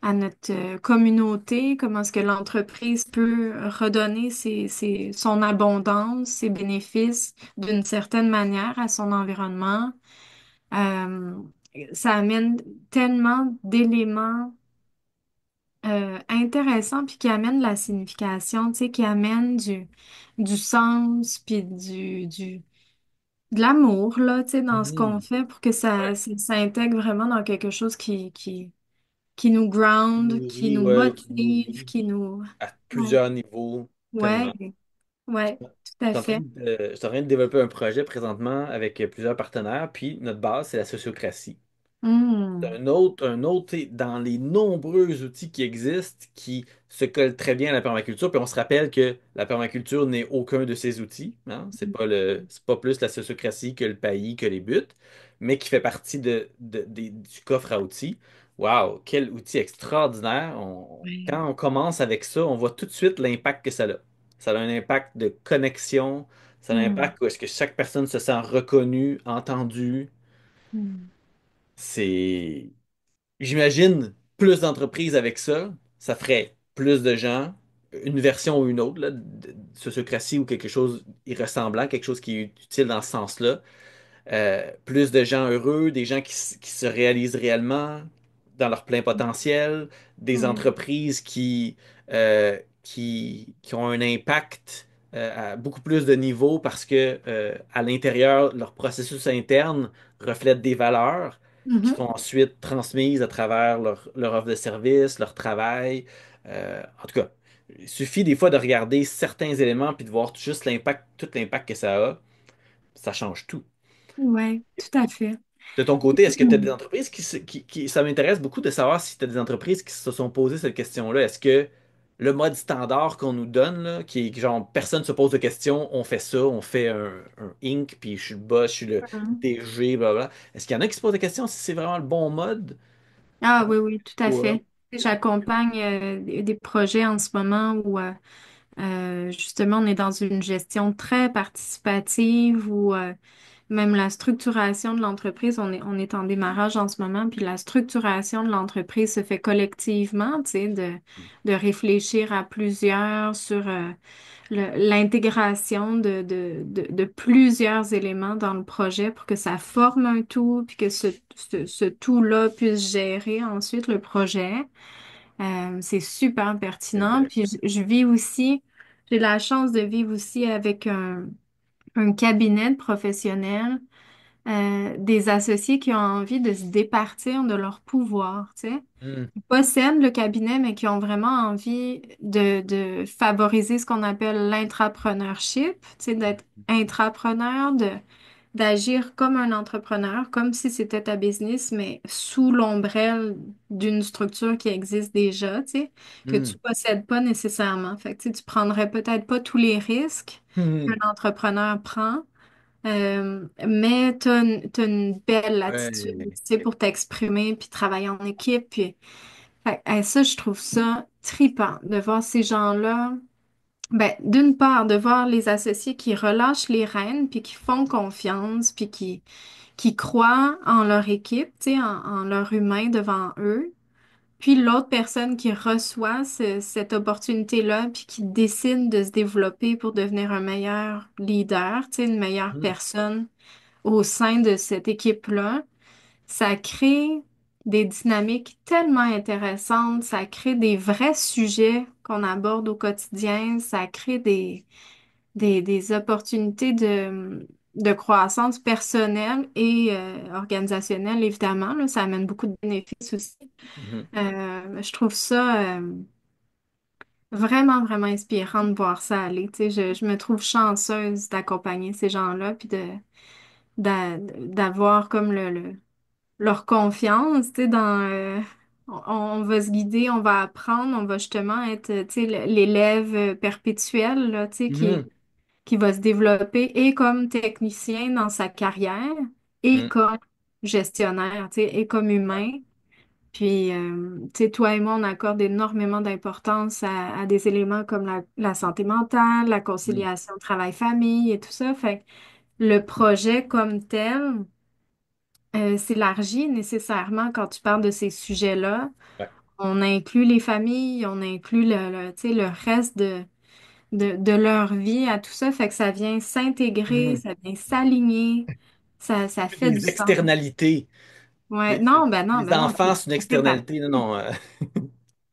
à notre communauté, comment est-ce que l'entreprise peut redonner son abondance, ses bénéfices d'une certaine manière à son environnement. Euh, Ça amène tellement d'éléments intéressants puis qui amènent la signification, tu sais, qui amènent du sens puis de l'amour, là, tu sais, dans ce qu'on Mhm. fait pour que Ouais. ça intègre vraiment dans quelque chose qui nous ground, qui Nourri, nous ouais, qui motive, nourrit qui nous... à Ouais, plusieurs niveaux, ouais, tellement. ouais, tout à fait. Je suis en train de développer un projet présentement avec plusieurs partenaires, puis notre base, c'est la sociocratie. Hmm. Un autre, tu sais, dans les nombreux outils qui existent, qui se collent très bien à la permaculture. Puis on se rappelle que la permaculture n'est aucun de ces outils, hein. C'est pas plus la sociocratie que le pays, que les buts, mais qui fait partie du coffre à outils. Waouh, quel outil extraordinaire. Ouais. Quand on commence avec ça, on voit tout de suite l'impact que ça a. Ça a un impact de connexion, ça a un Hmm. impact où est-ce que chaque personne se sent reconnue, entendue. Hmm. C'est J'imagine plus d'entreprises avec ça, ça ferait plus de gens, une version ou une autre, là, de sociocratie ou quelque chose y ressemblant, quelque chose qui est utile dans ce sens-là. Plus de gens heureux, des gens qui se réalisent réellement dans leur plein potentiel, des Ouais. entreprises qui ont un impact à beaucoup plus de niveaux parce que à l'intérieur, leur processus interne reflète des valeurs qui Mhm. sont ensuite transmises à travers leur offre de service, leur travail. En tout cas, il suffit des fois de regarder certains éléments puis de voir juste tout l'impact que ça a. Ça change tout. Ouais, tout à fait. De ton côté, est-ce que tu as des Hmm. entreprises ça m'intéresse beaucoup de savoir si tu as des entreprises qui se sont posées cette question-là. Est-ce que le mode standard qu'on nous donne, là, qui est genre personne ne se pose de questions, on fait ça, on fait un Inc, puis je suis le boss, je suis le Hmm. DG, blablabla. Est-ce qu'il y en a qui se posent des questions si c'est vraiment le bon mode? Ah oui, oui, tout à Ou, fait. J'accompagne des projets en ce moment où justement on est dans une gestion très participative où même la structuration de l'entreprise, on est en démarrage en ce moment, puis la structuration de l'entreprise se fait collectivement, tu sais, de réfléchir à plusieurs sur l'intégration de plusieurs éléments dans le projet pour que ça forme un tout, puis que ce tout-là puisse gérer ensuite le projet. C'est super C'est pertinent. vrai. Puis je vis aussi, j'ai la chance de vivre aussi avec un cabinet de professionnels, des associés qui ont envie de se départir de leur pouvoir, tu sais. Hmm, Qui possèdent le cabinet, mais qui ont vraiment envie de favoriser ce qu'on appelle l'intrapreneurship, tu sais, d'être intrapreneur, d'agir comme un entrepreneur, comme si c'était ta business, mais sous l'ombrelle d'une structure qui existe déjà, tu sais, que hmm, tu possèdes pas nécessairement. Fait que, tu sais, tu prendrais peut-être pas tous les risques qu'un hmm. entrepreneur prend, mais t'as une belle latitude, tu Ouais. sais, pour t'exprimer, puis travailler en équipe, puis ça, je trouve ça tripant de voir ces gens-là. Ben, d'une part, de voir les associés qui relâchent les rênes, puis qui font confiance, puis qui croient en leur équipe, tu sais, en leur humain devant eux. Puis l'autre personne qui reçoit cette opportunité-là, puis qui décide de se développer pour devenir un meilleur leader, tu sais, une meilleure Hmm, personne au sein de cette équipe-là. Ça crée des dynamiques tellement intéressantes, ça crée des vrais sujets qu'on aborde au quotidien, ça crée des opportunités de croissance personnelle et organisationnelle, évidemment, là. Ça amène beaucoup de bénéfices aussi. mhm. Je trouve ça vraiment, vraiment inspirant de voir ça aller. Tu sais, je me trouve chanceuse d'accompagner ces gens-là, puis d'avoir comme leur confiance, tu sais, on va se guider, on va apprendre, on va justement être, tu sais, l'élève perpétuel, là, tu sais, Mhm. qui va se développer et comme technicien dans sa carrière et Mhm. comme gestionnaire, tu sais, et comme Ouais. humain. Puis, tu sais, toi et moi, on accorde énormément d'importance à des éléments comme la santé mentale, la Mhm. conciliation travail-famille et tout ça. Fait que le projet comme tel, s'élargit nécessairement quand tu parles de ces sujets-là. Ouais. On inclut les familles, on inclut tu sais, le reste de leur vie à tout ça, fait que ça vient s'intégrer, Mhm. ça vient s'aligner, ça fait du Des sens. externalités. Ouais, non, Les ben non, enfants, puis c'est une ça fait externalité. Non, partie. non.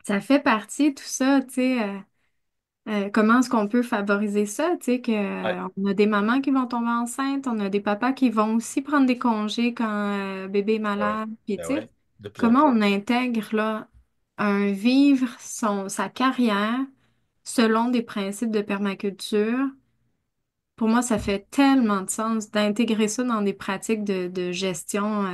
Ça fait partie, tout ça, tu sais. Comment est-ce qu'on peut favoriser ça, tu sais, que, Ouais. on a des mamans qui vont tomber enceintes, on a des papas qui vont aussi prendre des congés quand bébé est Ben ouais. malade, puis Ben tu sais, ouais. De plus en comment plus. on intègre là un vivre sa carrière selon des principes de permaculture. Pour moi, ça fait tellement de sens d'intégrer ça dans des pratiques de gestion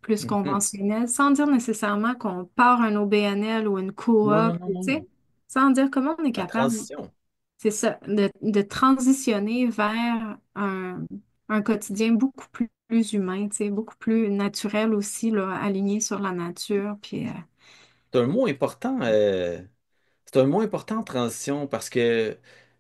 plus Mhm. conventionnelles, sans dire nécessairement qu'on part un OBNL ou une Non, coop, non, non, tu non, sais, non. sans dire comment on est La capable, transition. c'est ça, de transitionner vers un quotidien beaucoup plus humain, tu sais, beaucoup plus naturel aussi, là, aligné sur la nature, puis C'est un mot important. C'est un mot important en transition parce que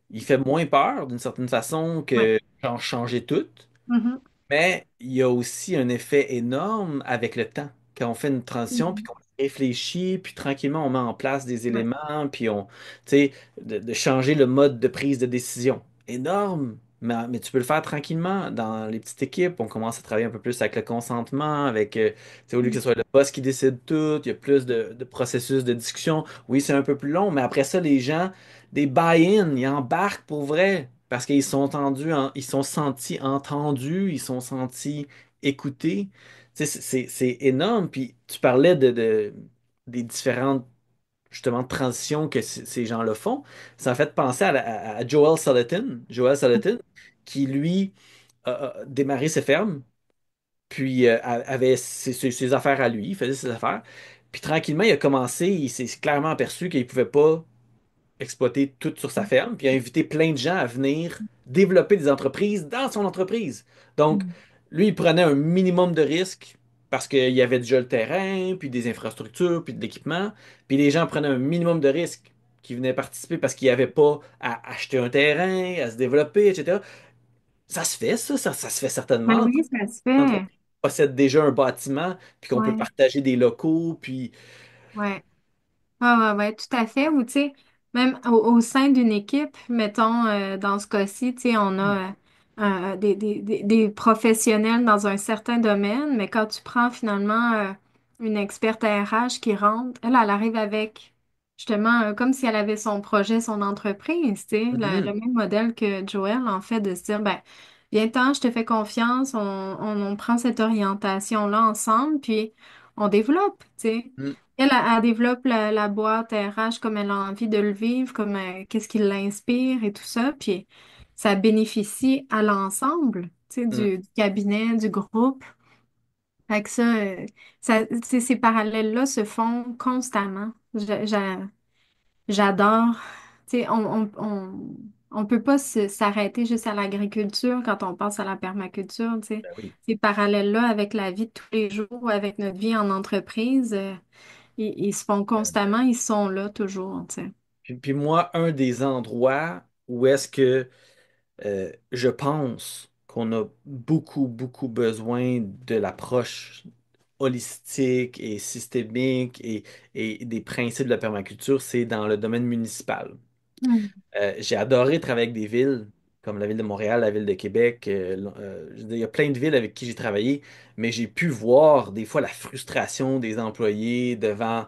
il fait moins peur d'une certaine façon ouais. que genre changer tout. Mhm. Mais il y a aussi un effet énorme avec le temps. Quand on fait une transition, puis Mhm. qu'on réfléchit, puis tranquillement on met en place des Ouais. éléments, puis on, tu sais, de changer le mode de prise de décision. Énorme! Mais tu peux le faire tranquillement dans les petites équipes. On commence à travailler un peu plus avec le consentement, avec, tu sais, au lieu que ce soit le boss qui décide tout, il y a plus de processus de discussion. Oui, c'est un peu plus long, mais après ça, les gens, des buy-in, ils embarquent pour vrai. Parce qu'ils sont entendus, ils sont sentis entendus, ils sont sentis écoutés. Tu sais, c'est énorme. Puis tu parlais des différentes justement transitions que ces gens-là font. Ça m'a fait penser à Joel Salatin. Joel Salatin, qui lui a démarré ses fermes, puis avait ses affaires à lui, il faisait ses affaires. Puis tranquillement, il a commencé, il s'est clairement aperçu qu'il ne pouvait pas exploiter tout sur sa ferme, puis a invité plein de gens à venir développer des entreprises dans son entreprise. Donc, Mhm. lui, il prenait un minimum de risques parce qu'il y avait déjà le terrain, puis des infrastructures, puis de l'équipement. Puis les gens prenaient un minimum de risques qui venaient participer parce qu'il n'y avait pas à acheter un terrain, à se développer, etc. Ça se fait, ça se fait Ben certainement. oui, ça se fait. L'entreprise possède déjà un bâtiment, puis qu'on peut Ouais, partager des locaux, puis... ouais. Ouais, tout à fait. Ou tu sais, même au sein d'une équipe, mettons, dans ce cas-ci, tu sais, on a des professionnels dans un certain domaine, mais quand tu prends finalement une experte RH qui rentre, elle arrive avec justement, comme si elle avait son projet, son entreprise, tu sais, le Mhm, même modèle que Joël, en fait, de se dire, ben, viens-t'en, je te fais confiance, on prend cette orientation-là ensemble, puis on développe, tu sais. mhm. Elle développe la boîte RH comme elle a envie de le vivre, comme qu'est-ce qui l'inspire et tout ça, puis ça bénéficie à l'ensemble, tu sais, Mhm. du cabinet, du groupe. Fait que ces parallèles-là se font constamment. J'adore. Tu sais, on peut pas s'arrêter juste à l'agriculture quand on pense à la permaculture, tu sais. Ben oui. Ces parallèles-là avec la vie de tous les jours, avec notre vie en entreprise, ils se font constamment, ils sont là toujours, tu sais. Puis moi, un des endroits où est-ce que je pense qu'on a beaucoup, beaucoup besoin de l'approche holistique et systémique et des principes de la permaculture, c'est dans le domaine municipal. Mm. J'ai adoré travailler avec des villes comme la ville de Montréal, la ville de Québec. Je veux dire, il y a plein de villes avec qui j'ai travaillé, mais j'ai pu voir des fois la frustration des employés devant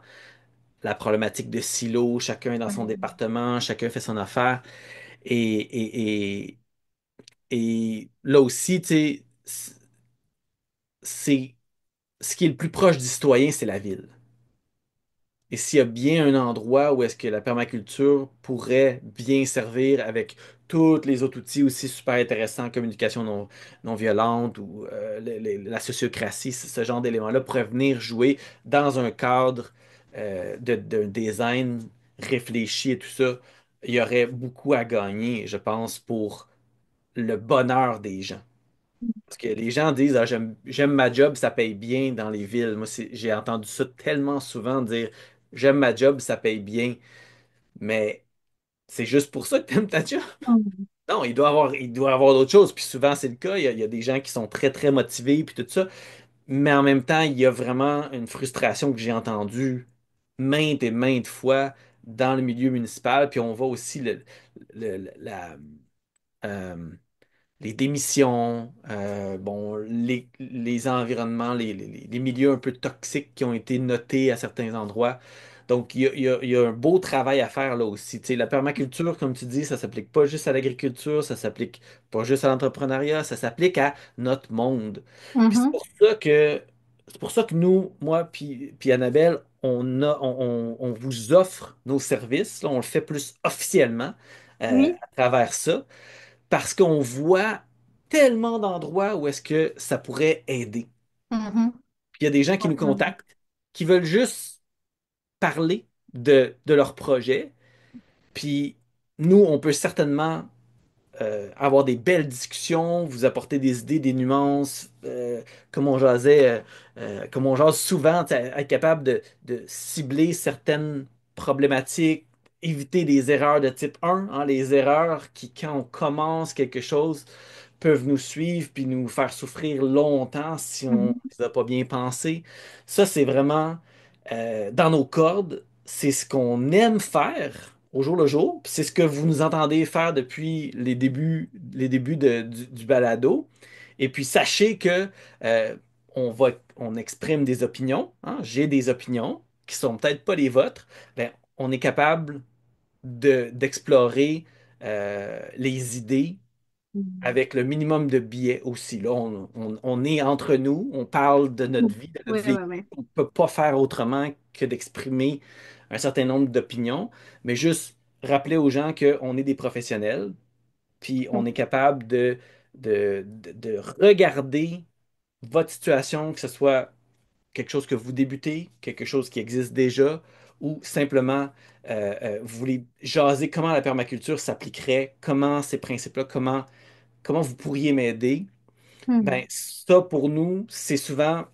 la problématique de silos, chacun est dans son département, chacun fait son affaire. Et, et là aussi, tu sais, c'est ce qui est le plus proche du citoyen, c'est la ville. Et s'il y a bien un endroit où est-ce que la permaculture pourrait bien servir avec tous les autres outils aussi super intéressants, communication non violente ou la sociocratie, ce genre d'éléments-là pourraient venir jouer dans un cadre d'un design réfléchi et tout ça, il y aurait beaucoup à gagner, je pense, pour le bonheur des gens. Parce que les gens disent, ah, j'aime ma job, ça paye bien dans les villes. Moi, j'ai entendu ça tellement souvent dire, j'aime ma job, ça paye bien. Mais c'est juste pour ça que tu aimes ta job. Mm. Non, il doit avoir d'autres choses. Puis souvent, c'est le cas. Il y a des gens qui sont très, très motivés, puis tout ça. Mais en même temps, il y a vraiment une frustration que j'ai entendue maintes et maintes fois dans le milieu municipal. Puis on voit aussi euh, les démissions, bon, les environnements, les milieux un peu toxiques qui ont été notés à certains endroits. Donc, il y a un beau travail à faire là aussi. Tu sais, la permaculture, comme tu dis, ça s'applique pas juste à l'agriculture, ça s'applique pas juste à l'entrepreneuriat, ça s'applique à notre monde. Puis Mhm. c'est pour ça que nous, moi, puis Annabelle, on vous offre nos services. Là, on le fait plus officiellement Oui. à travers ça parce qu'on voit tellement d'endroits où est-ce que ça pourrait aider. Mhm. Puis il y a des gens qui nous contactent, qui veulent juste parler de leur projet. Puis nous, on peut certainement avoir des belles discussions, vous apporter des idées, des nuances, comme on jasait, comme on jase souvent, tu sais, être capable de cibler certaines problématiques, éviter des erreurs de type 1, hein, les erreurs qui, quand on commence quelque chose, peuvent nous suivre puis nous faire souffrir longtemps si on ne Mhm. les a pas bien pensés. Ça, c'est vraiment dans nos cordes. C'est ce qu'on aime faire au jour le jour. Puis c'est ce que vous nous entendez faire depuis les débuts du balado. Et puis sachez que on exprime des opinions, hein. J'ai des opinions qui sont peut-être pas les vôtres. Ben, on est capable d'explorer les idées Mhm. avec le minimum de biais aussi. Là, on est entre nous, on parle de notre vie, de Oui, notre oui, vécu. oui. On ne peut pas faire autrement que d'exprimer un certain nombre d'opinions, mais juste rappeler aux gens qu'on est des professionnels, puis on est capable de regarder votre situation, que ce soit quelque chose que vous débutez, quelque chose qui existe déjà, ou simplement vous voulez jaser comment la permaculture s'appliquerait, comment ces principes-là, comment vous pourriez m'aider? Ben, Mhm. ça, pour nous, c'est souvent,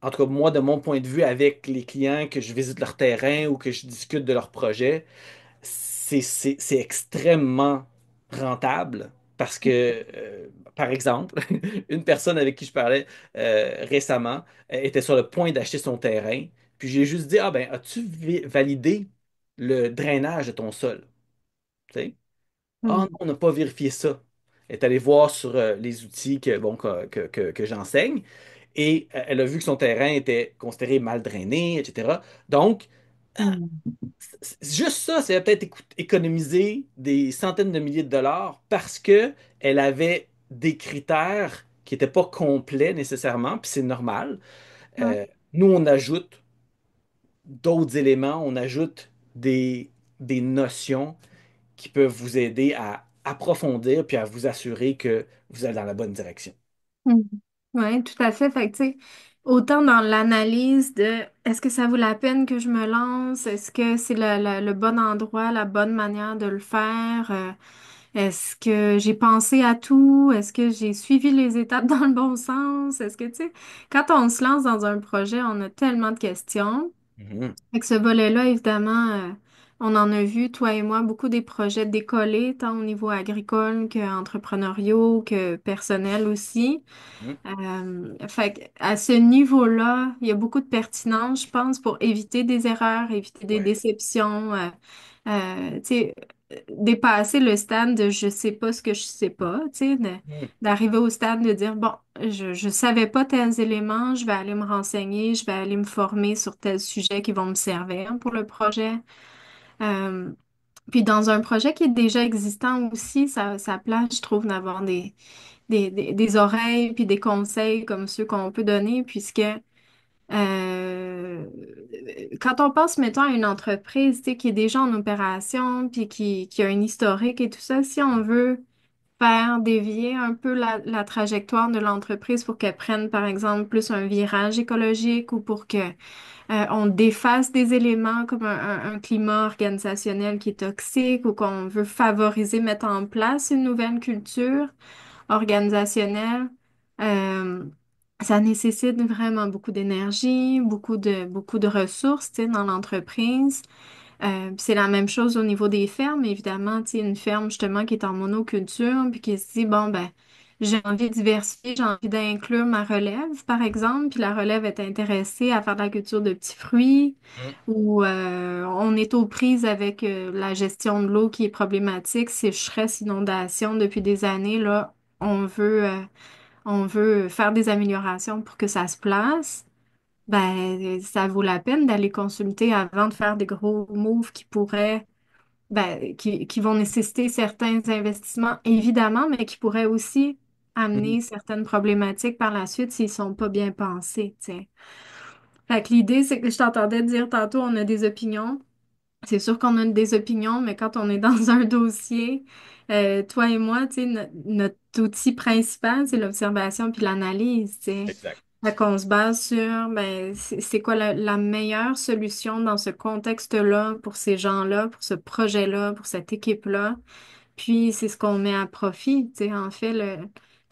en tout cas, moi, de mon point de vue, avec les clients, que je visite leur terrain ou que je discute de leur projet, c'est extrêmement rentable parce que, par exemple, une personne avec qui je parlais récemment était sur le point d'acheter son terrain, puis j'ai juste dit, ah ben, as-tu validé le drainage de ton sol? Tu sais? Ah non, Mhm. on n'a pas vérifié ça. Elle est allée voir sur les outils bon, que j'enseigne et elle a vu que son terrain était considéré mal drainé, etc. Donc, Mhm. Juste ça, ça va peut-être économiser des centaines de milliers de dollars parce que elle avait des critères qui n'étaient pas complets nécessairement, puis c'est normal. Ouais. Nous, on ajoute d'autres éléments, on ajoute des notions qui peuvent vous aider à approfondir puis à vous assurer que vous allez dans la bonne direction. Oui, tout à fait. Fait que, tu sais, autant dans l'analyse de est-ce que ça vaut la peine que je me lance? Est-ce que c'est le bon endroit, la bonne manière de le faire? Est-ce que j'ai pensé à tout? Est-ce que j'ai suivi les étapes dans le bon sens? Est-ce que, tu sais, quand on se lance dans un projet, on a tellement de questions. Mhm. Fait que ce volet-là, évidemment, on en a vu, toi et moi, beaucoup des projets décollés, tant au niveau agricole qu'entrepreneuriaux, que personnel aussi. Mhm. Fait que à ce niveau-là, il y a beaucoup de pertinence, je pense, pour éviter des erreurs, éviter des Ouais. déceptions, tu sais, dépasser le stade de je sais pas ce que je sais pas, tu sais, Mhm. d'arriver au stade de dire, bon, je savais pas tels éléments, je vais aller me renseigner, je vais aller me former sur tels sujets qui vont me servir pour le projet. Euh, Puis dans un projet qui est déjà existant aussi, ça place, je trouve, d'avoir des oreilles puis des conseils comme ceux qu'on peut donner, puisque euh, quand on pense, mettons, à une entreprise, tu sais, qui est déjà en opération puis qui a un historique et tout ça, si on veut faire dévier un peu la trajectoire de l'entreprise pour qu'elle prenne, par exemple, plus un virage écologique ou pour que on défasse des éléments comme un climat organisationnel qui est toxique ou qu'on veut favoriser, mettre en place une nouvelle culture organisationnelle. Euh, Ça nécessite vraiment beaucoup d'énergie, beaucoup de ressources, tu sais, dans l'entreprise. Puis c'est la même chose au niveau des fermes, évidemment, tu sais, une ferme justement qui est en monoculture, puis qui se dit, bon, ben, j'ai envie de diversifier, j'ai envie d'inclure ma relève, par exemple, puis la relève est intéressée à faire de la culture de petits fruits, Mhm. ou on est aux prises avec la gestion de l'eau qui est problématique, sécheresse, inondation depuis des années, là, on veut faire des améliorations pour que ça se place. Ben, ça vaut la peine d'aller consulter avant de faire des gros moves qui pourraient, ben, qui vont nécessiter certains investissements, évidemment, mais qui pourraient aussi Mhm. amener certaines problématiques par la suite s'ils sont pas bien pensés, tu sais. Fait que l'idée, c'est que je t'entendais dire tantôt, on a des opinions. C'est sûr qu'on a des opinions, mais quand on est dans un dossier, toi et moi, tu sais, notre outil principal, c'est l'observation puis l'analyse, tu sais. Exact. Fait qu'on se base sur, ben, c'est quoi la meilleure solution dans ce contexte-là, pour ces gens-là, pour ce projet-là, pour cette équipe-là. Puis, c'est ce qu'on met à profit, tu sais. En fait,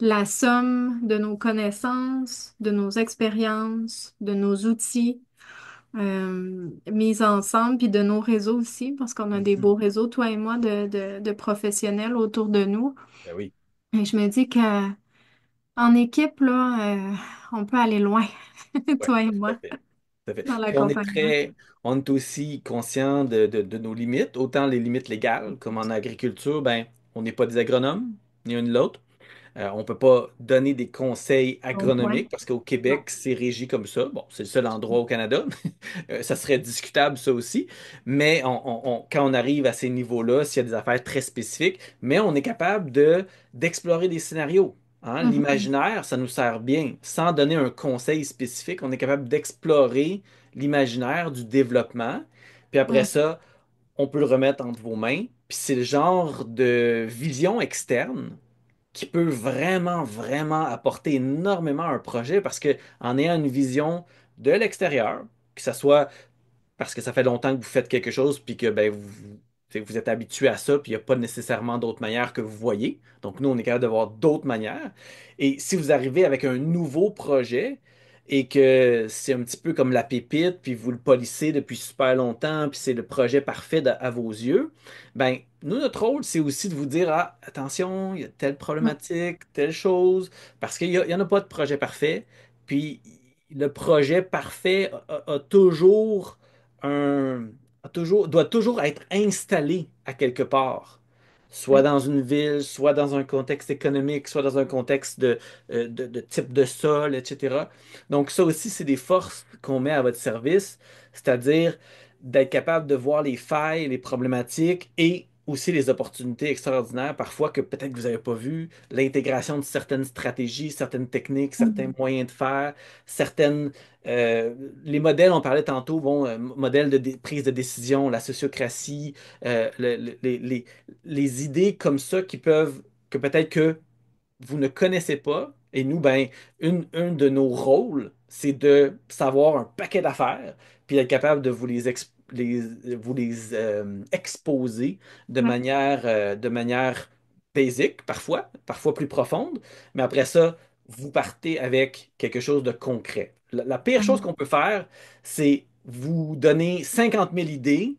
la somme de nos connaissances, de nos expériences, de nos outils mise ensemble, puis de nos réseaux aussi, parce qu'on a des Mhm. beaux réseaux, toi et moi, de professionnels autour de nous. Ben oui. Et je me dis que en équipe, là, on peut aller loin, Ouais, toi et tout à moi, fait. Tout à fait. dans Puis on est l'accompagnement. on est aussi conscient de nos limites, autant les limites légales, comme en agriculture, ben, on n'est pas des agronomes, ni un ni l'autre. On ne peut pas donner des conseils Bon point. agronomiques parce qu'au Non. Québec, c'est régi comme ça. Bon, c'est le seul endroit au Canada. Ça serait discutable, ça aussi. Mais quand on arrive à ces niveaux-là, s'il y a des affaires très spécifiques, mais on est capable d'explorer des scénarios. Hein. Mhm. L'imaginaire, ça nous sert bien. Sans donner un conseil spécifique, on est capable d'explorer l'imaginaire du développement. Puis après Mhm. ça, on peut le remettre entre vos mains. Puis c'est le genre de vision externe qui peut vraiment, vraiment apporter énormément à un projet parce que en ayant une vision de l'extérieur, que ce soit parce que ça fait longtemps que vous faites quelque chose, puis que ben, vous êtes habitué à ça, puis il n'y a pas nécessairement d'autres manières que vous voyez. Donc nous, on est capable de voir d'autres manières. Et si vous arrivez avec un nouveau projet et que c'est un petit peu comme la pépite, puis vous le polissez depuis super longtemps, puis c'est le projet parfait à vos yeux, ben nous, notre rôle, c'est aussi de vous dire, ah, attention, il y a telle problématique, telle chose, parce qu'il y en a pas de projet parfait. Puis le projet parfait a toujours un, doit toujours être installé à quelque part, soit Ouais. dans une ville, soit dans un contexte économique, soit dans un contexte de type de sol, etc. Donc ça aussi, c'est des forces qu'on met à votre service, c'est-à-dire d'être capable de voir les failles, les problématiques et aussi les opportunités extraordinaires, parfois que peut-être que vous n'avez pas vu, l'intégration de certaines stratégies, certaines techniques, certains Mhm. moyens de faire, certaines... euh, les modèles, on parlait tantôt, bon, modèles de prise de décision, la sociocratie, les idées comme ça qui peuvent, que peut-être que vous ne connaissez pas. Et nous, ben, un de nos rôles, c'est de savoir un paquet d'affaires, puis être capable de vous vous les exposer Ouais. de manière basique, parfois plus profonde, mais après ça, vous partez avec quelque chose de concret. La pire chose Mhm. qu'on peut faire, c'est vous donner 50 000 idées,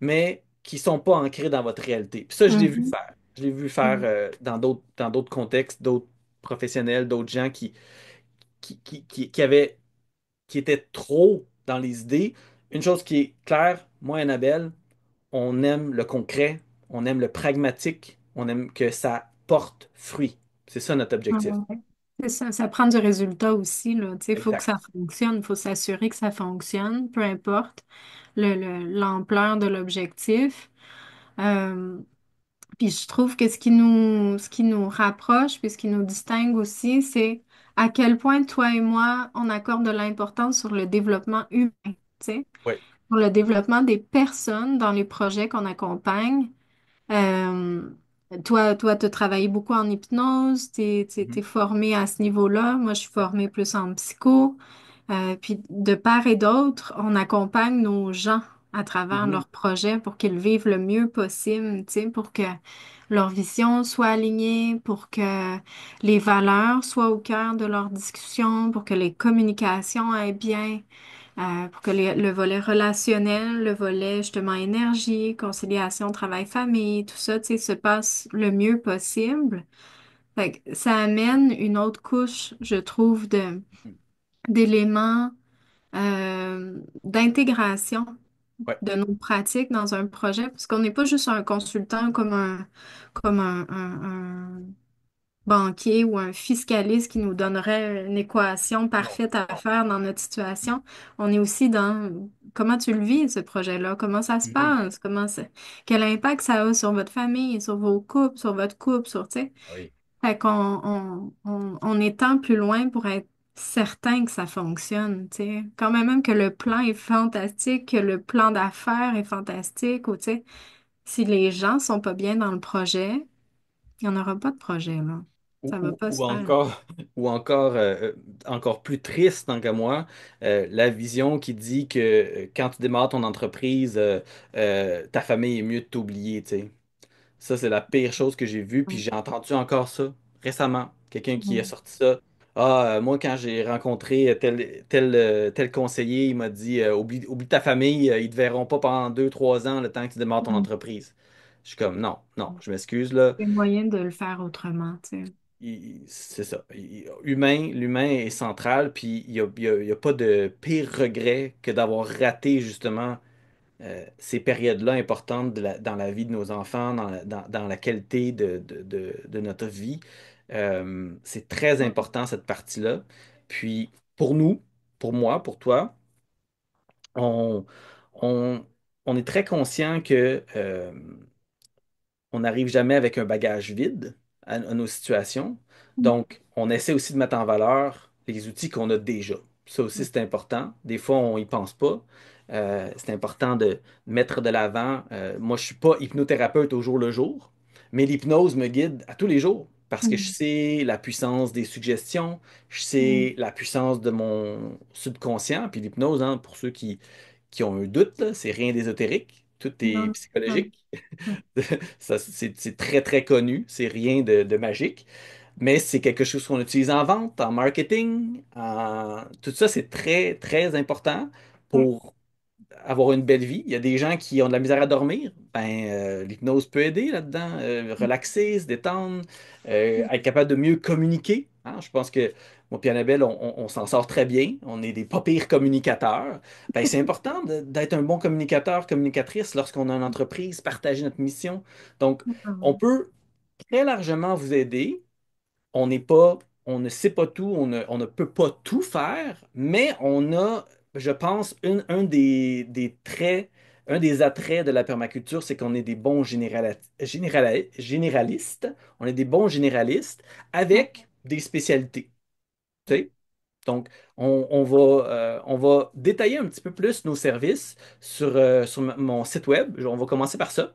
mais qui sont pas ancrés dans votre réalité. Puis ça, je l'ai vu Mhm. faire. Je l'ai vu faire Mhm. dans d'autres contextes, d'autres professionnels, d'autres gens qui avaient, qui étaient trop dans les idées. Une chose qui est claire, moi et Annabelle, on aime le concret, on aime le pragmatique, on aime que ça porte fruit. C'est ça notre objectif. Ouais. C'est ça, ça prend du résultat aussi, là. Tu sais, il faut que Exact. ça fonctionne, il faut s'assurer que ça fonctionne, peu importe l'ampleur de l'objectif. Euh, Puis je trouve que ce qui nous rapproche, puis ce qui nous distingue aussi, c'est à quel point toi et moi, on accorde de l'importance sur le développement humain, tu sais, Oui. pour le développement des personnes dans les projets qu'on accompagne. Euh, toi, tu as travaillé beaucoup en hypnose, t'es Mhm. formé à ce niveau-là. Moi, je suis formée plus en psycho. Puis de part et d'autre, on accompagne nos gens à travers Mhm. leurs projets pour qu'ils vivent le mieux possible, tu sais, pour que leur vision soit alignée, pour que les valeurs soient au cœur de leur discussion, pour que les communications aillent bien, pour que le volet relationnel, le volet justement énergie, conciliation, travail-famille, tout ça, tu sais, se passe le mieux possible. Fait que ça amène une autre couche, je trouve, d'éléments d'intégration Ouais. de nos pratiques dans un projet, parce qu'on n'est pas juste un consultant comme un banquier ou un fiscaliste qui nous donnerait une équation Non. parfaite à faire dans notre situation. On est aussi dans comment tu le vis, ce projet-là, comment ça se Mhm. passe, quel impact ça a sur votre famille, sur vos couples, sur votre couple, sur, tu sais. Oui. Fait qu'on on étend plus loin pour être certain que ça fonctionne, tu sais. Quand même que le plan est fantastique, que le plan d'affaires est fantastique, ou tu sais, si les gens sont pas bien dans le projet, il n'y en aura pas de projet, là. Ça va pas se Ou faire. encore, ou encore, encore plus triste tant qu'à moi, la vision qui dit que quand tu démarres ton entreprise, ta famille est mieux de t'oublier, tu sais. Ça, c'est la pire chose que j'ai vue, puis Ouais. j'ai entendu encore ça récemment. Quelqu'un qui a Mm. sorti ça. Ah, moi, quand j'ai rencontré tel conseiller, il m'a dit oublie ta famille, ils te verront pas pendant 2, 3 ans le temps que tu démarres ton Mm. entreprise. Je suis comme non, non, je m'excuse là. Il y a moyen de le faire autrement, tu sais. C'est ça. L'humain est central, puis il y a pas de pire regret que d'avoir raté justement ces périodes-là importantes dans la vie de nos enfants, dans la qualité de notre vie. C'est très important cette partie-là. Puis pour nous, pour moi, pour toi, on, on, on est très conscient que on n'arrive jamais avec un bagage vide à nos situations. Mm. Donc, on essaie aussi de mettre en valeur les outils qu'on a déjà. Ça aussi, c'est important. Des fois, on n'y pense pas. C'est important de mettre de l'avant. Moi, je ne suis pas hypnothérapeute au jour le jour, mais l'hypnose me guide à tous les jours parce que je Mm. sais la puissance des suggestions, je sais la puissance de mon subconscient. Puis l'hypnose, hein, pour ceux qui ont un doute, là, c'est rien d'ésotérique. Tout est Mm. Mm. psychologique. Ça, c'est très, très connu. C'est rien de magique. Mais c'est quelque chose qu'on utilise en vente, en marketing. Tout ça, c'est très, très important Mm. pour avoir une belle vie. Il y a des gens qui ont de la misère à dormir. Ben, l'hypnose peut aider là-dedans. Relaxer, se détendre, être capable de mieux communiquer. Hein. Je pense que moi et Annabelle, on s'en sort très bien. On est des pas pires communicateurs. Ben, c'est important d'être un bon communicateur, communicatrice lorsqu'on a une entreprise, partager notre mission. Donc, on Mm. peut très largement vous aider. On n'est pas, on ne sait pas tout, on ne peut pas tout faire, mais on a je pense, des traits, un des attraits de la permaculture, c'est qu'on est des bons généralistes. On est des bons généralistes Ouais. avec des spécialités. Tu sais? Donc, on va détailler un petit peu plus nos services sur mon site web. On va commencer par ça.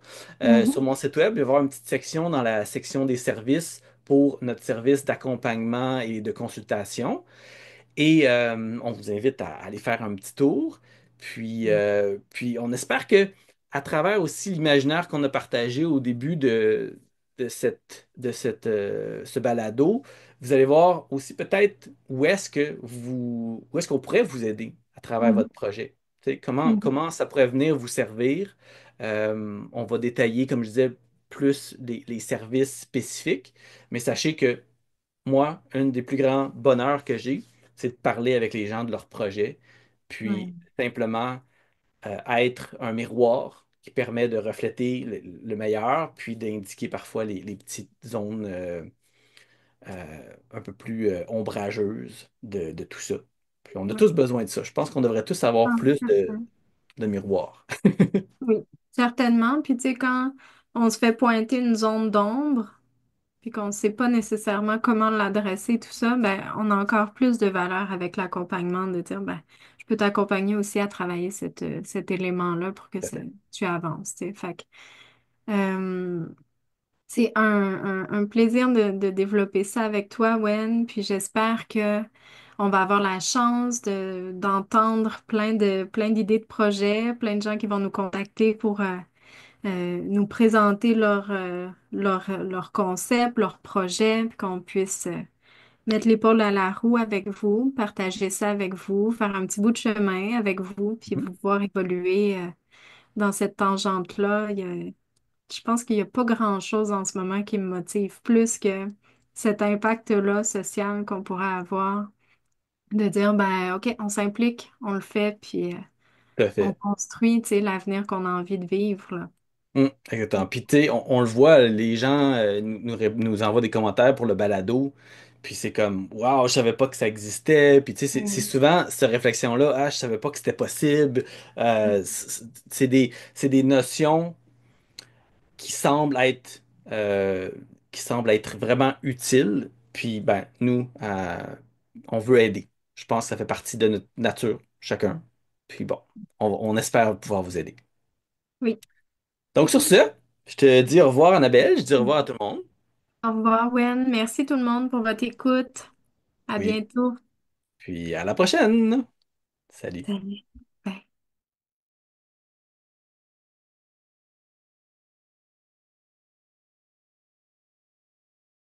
Sur Mhm. mon site web, il va y avoir une petite section dans la section des services pour notre service d'accompagnement et de consultation. Et on vous invite à aller faire un petit tour. Puis on espère que à travers aussi l'imaginaire qu'on a partagé au début de ce balado, vous allez voir aussi peut-être où est-ce qu'on pourrait vous aider à travers Mhm. votre projet. Tu sais, Mhm. comment ça pourrait venir vous servir. On va détailler, comme je disais, plus les services spécifiques, mais sachez que moi, un des plus grands bonheurs que j'ai, c'est de parler avec les gens de leur projet, Ouais. puis simplement être un miroir qui permet de refléter le meilleur, puis d'indiquer parfois les petites zones un peu plus ombrageuses de tout ça. Puis on a Ouais. tous besoin de ça. Je pense qu'on devrait tous avoir Ah, plus certain. de miroirs. Oui, certainement. Puis tu sais, quand on se fait pointer une zone d'ombre, puis qu'on ne sait pas nécessairement comment l'adresser, tout ça, ben, on a encore plus de valeur avec l'accompagnement, de dire, ben, je peux t'accompagner aussi à travailler cet élément-là pour que Tout à fait. tu avances, tu sais. Fait que, euh, c'est un plaisir de développer ça avec toi, Wen, puis j'espère que on va avoir la chance d'entendre plein d'idées de projets, plein de gens qui vont nous contacter pour nous présenter leur concept, leur projet, puis qu'on puisse mettre l'épaule à la roue avec vous, partager ça avec vous, faire un petit bout de chemin avec vous, puis Mhm. vous voir évoluer dans cette tangente-là. Je pense qu'il n'y a pas grand-chose en ce moment qui me motive plus que cet impact-là social qu'on pourrait avoir, de dire, ben, OK, on s'implique, on le fait, puis Tout à on fait. construit, tu sais, l'avenir qu'on a envie de vivre, là. Exactement. Puis, tu sais, on le voit, les gens nous envoient des commentaires pour le balado. Puis c'est comme, waouh, je savais pas que ça existait. Puis, tu sais, c'est Mm. souvent cette réflexion-là, ah, je savais pas que c'était possible. C'est des notions qui semblent être, euh, qui semblent être vraiment utiles. Puis, ben, nous, on veut aider. Je pense que ça fait partie de notre nature, chacun. Puis, bon, on espère pouvoir vous aider. Oui. Donc, sur ce, je te dis au revoir, Annabelle. Je dis au revoir à tout le monde. Au revoir, Wen. Merci tout le monde pour votre écoute. À Oui. bientôt. Puis à la prochaine. Salut. Salut.